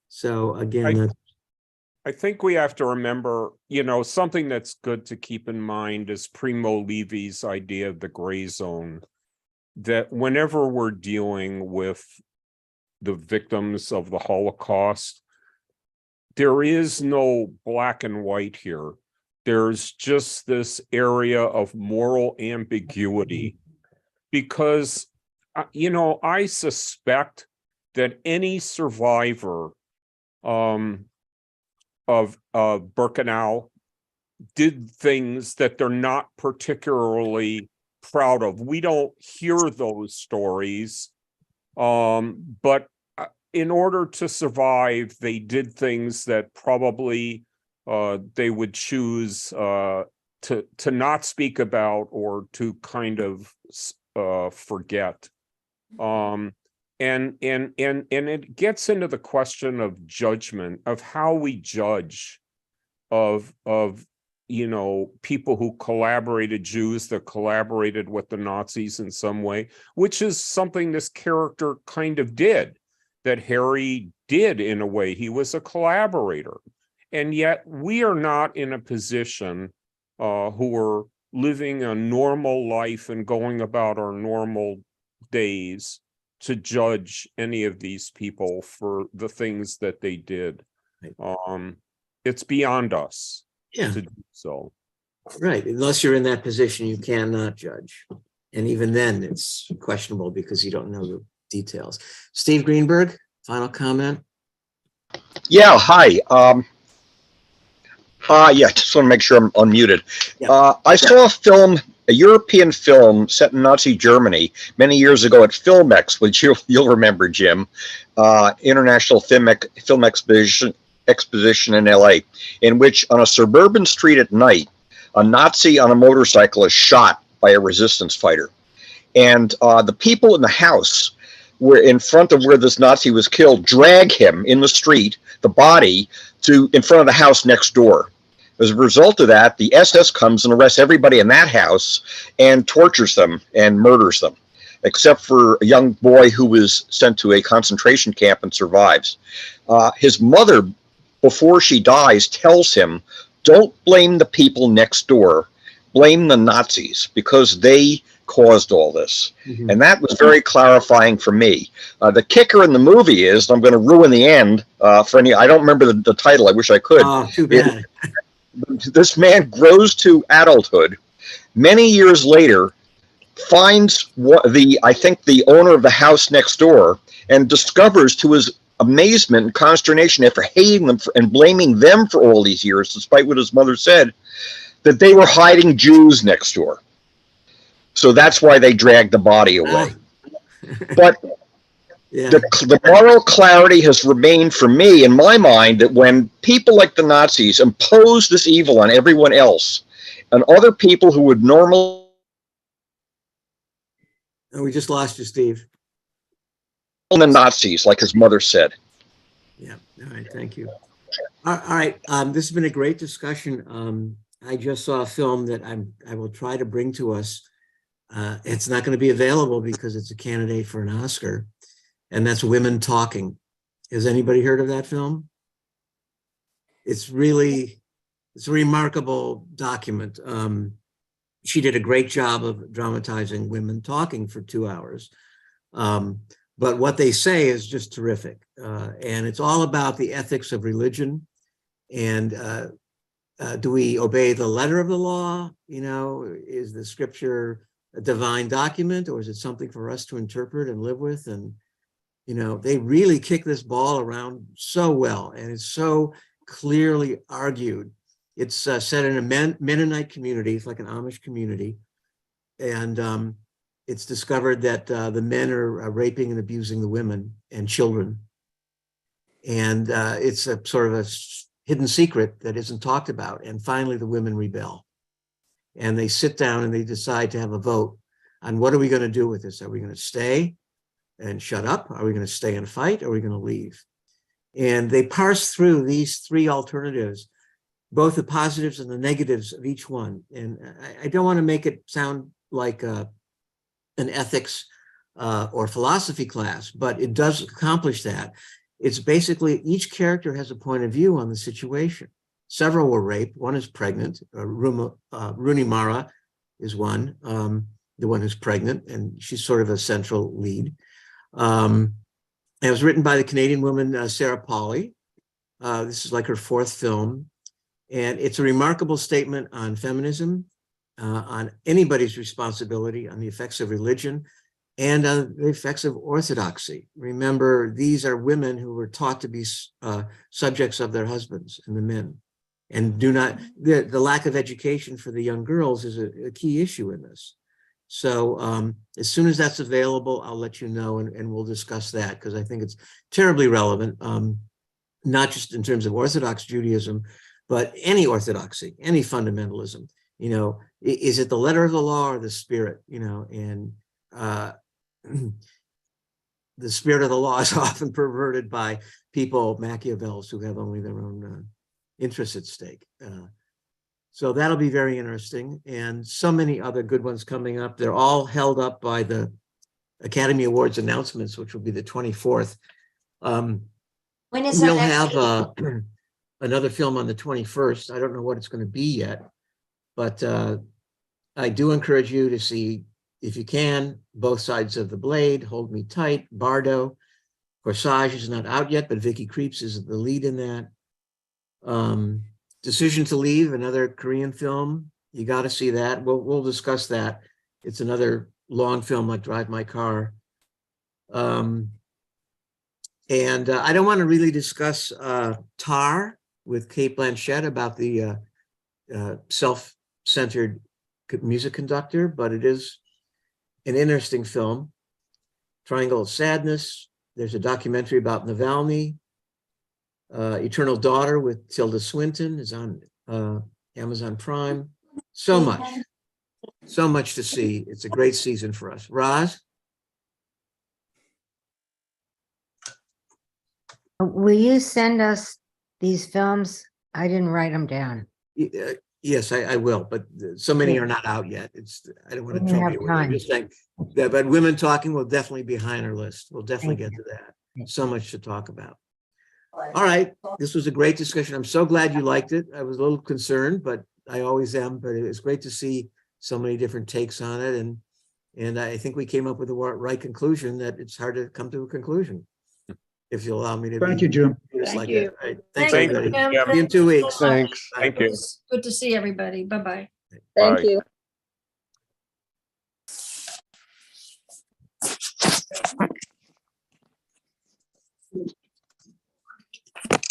Speaker 1: So again,
Speaker 3: I think we have to remember, something that's good to keep in mind is Primo Levi's idea of the gray zone, that whenever we're dealing with the victims of the Holocaust, there is no black and white here. There's just this area of moral ambiguity, because, I suspect that any survivor of Birkenau did things that they're not particularly proud of. We don't hear those stories, but in order to survive, they did things that probably they would choose to not speak about, or to kind of forget. And it gets into the question of judgment, of how we judge of people who collaborated, Jews that collaborated with the Nazis in some way, which is something this character kind of did, that Harry did in a way. He was a collaborator. And yet we are not in a position who are living a normal life and going about our normal days to judge any of these people for the things that they did. It's beyond us to do so.
Speaker 1: Right. Unless you're in that position, you cannot judge. And even then, it's questionable because you don't know the details. Steve Greenberg, final comment?
Speaker 15: Yeah, hi. Just want to make sure I'm unmuted. I saw a European film set in Nazi Germany many years ago at Filmex, which you'll remember, Jim, International Film Exposition in LA, in which on a suburban street at night, a Nazi on a motorcycle is shot by a resistance fighter. And the people in the house were in front of where this Nazi was killed, drag him in the street, the body, in front of the house next door. As a result of that, the SS comes and arrests everybody in that house and tortures them and murders them, except for a young boy who was sent to a concentration camp and survives. His mother, before she dies, tells him, don't blame the people next door, blame the Nazis, because they caused all this. And that was very clarifying for me. The kicker in the movie is, I'm going to ruin the end for any, I don't remember the title, I wish I could.
Speaker 1: Oh, too bad.
Speaker 15: This man grows to adulthood. Many years later, finds I think the owner of the house next door, and discovers, to his amazement and consternation, after hating them and blaming them for all these years, despite what his mother said, that they were hiding Jews next door. So that's why they dragged the body away. But the moral clarity has remained for me, in my mind, that when people like the Nazis impose this evil on everyone else, and other people who would normally...
Speaker 1: We just lost you, Steve.
Speaker 15: The Nazis, like his mother said.
Speaker 1: Yeah. All right. Thank you. All right. This has been a great discussion. I just saw a film that I will try to bring to us. It's not going to be available because it's a candidate for an Oscar, and that's Women Talking. Has anybody heard of that film? It's a remarkable document. She did a great job of dramatizing women talking for 2 hours. But what they say is just terrific. And it's all about the ethics of religion. And do we obey the letter of the law? You know, is the scripture a divine document, or is it something for us to interpret and live with? And, you know, they really kick this ball around so well, and it's so clearly argued. It's set in a Mennonite community. It's like an Amish community. And it's discovered that the men are raping and abusing the women and children. And it's a sort of a hidden secret that isn't talked about. And finally, the women rebel. And they sit down and they decide to have a vote on what are we going to do with this? Are we going to stay and shut up? Are we going to stay and fight? Or are we going to leave? And they parse through these three alternatives, both the positives and the negatives of each one. And I don't want to make it sound like an ethics or philosophy class, but it does accomplish that. It's basically each character has a point of view on the situation. Several were raped. One is pregnant. Rooney Mara is one, the one who's pregnant, and she's sort of a central lead. It was written by the Canadian woman, Sarah Polley. This is like her fourth film. And it's a remarkable statement on feminism, on anybody's responsibility, on the effects of religion, and on the effects of orthodoxy. Remember, these are women who were taught to be subjects of their husbands and the men. And do not, the lack of education for the young girls is a key issue in this. So as soon as that's available, I'll let you know, and we'll discuss that, because I think it's terribly relevant, not just in terms of Orthodox Judaism, but any orthodoxy, any fundamentalism. You know, is it the letter of the law or the spirit? You know, and the spirit of the law is often perverted by people, Machiavellis, who have only their own interests at stake. So that'll be very interesting, and so many other good ones coming up. They're all held up by the Academy Awards announcements, which will be the 24th.
Speaker 4: When is
Speaker 1: We'll
Speaker 4: our next
Speaker 1: have
Speaker 4: meeting?
Speaker 1: another film on the 21st. I don't know what it's going to be yet, but I do encourage you to see, if you can, Both Sides of the Blade, Hold Me Tight, Bardo. Corsage is not out yet, but Vicky Krieps is the lead in that. Decision to Leave, another Korean film. You got to see that. We'll discuss that. It's another long film like Drive My Car. And I don't want to really discuss Tar with Cate Blanchett about the self-centered music conductor, but it is an interesting film. Triangle of Sadness. There's a documentary about Navalny. Eternal Daughter with Tilda Swinton is on Amazon Prime. So much to see. It's a great season for us. Roz?
Speaker 7: Will you send us these films? I didn't write them down.
Speaker 1: Yes, I will, but so many are not out yet. I don't want to trouble you with it. I'm just saying that, but Women Talking will definitely be high on our list. We'll definitely get to that. So much to talk about. All right, this was a great discussion. I'm so glad you liked it. I was a little concerned, but I always am. But it's great to see so many different takes on it, and I think we came up with the right conclusion that it's hard to come to a conclusion. If you'll allow me to.
Speaker 8: Thank you, Jim.
Speaker 1: Thank
Speaker 11: you.
Speaker 1: you. Right. Thanks,
Speaker 2: Thank you,
Speaker 1: everybody.
Speaker 2: Jim.
Speaker 1: See you in 2 weeks.
Speaker 3: Thanks. Thank you.
Speaker 2: It's good to see everybody. Bye-bye.
Speaker 5: Thank
Speaker 3: Bye.
Speaker 5: you.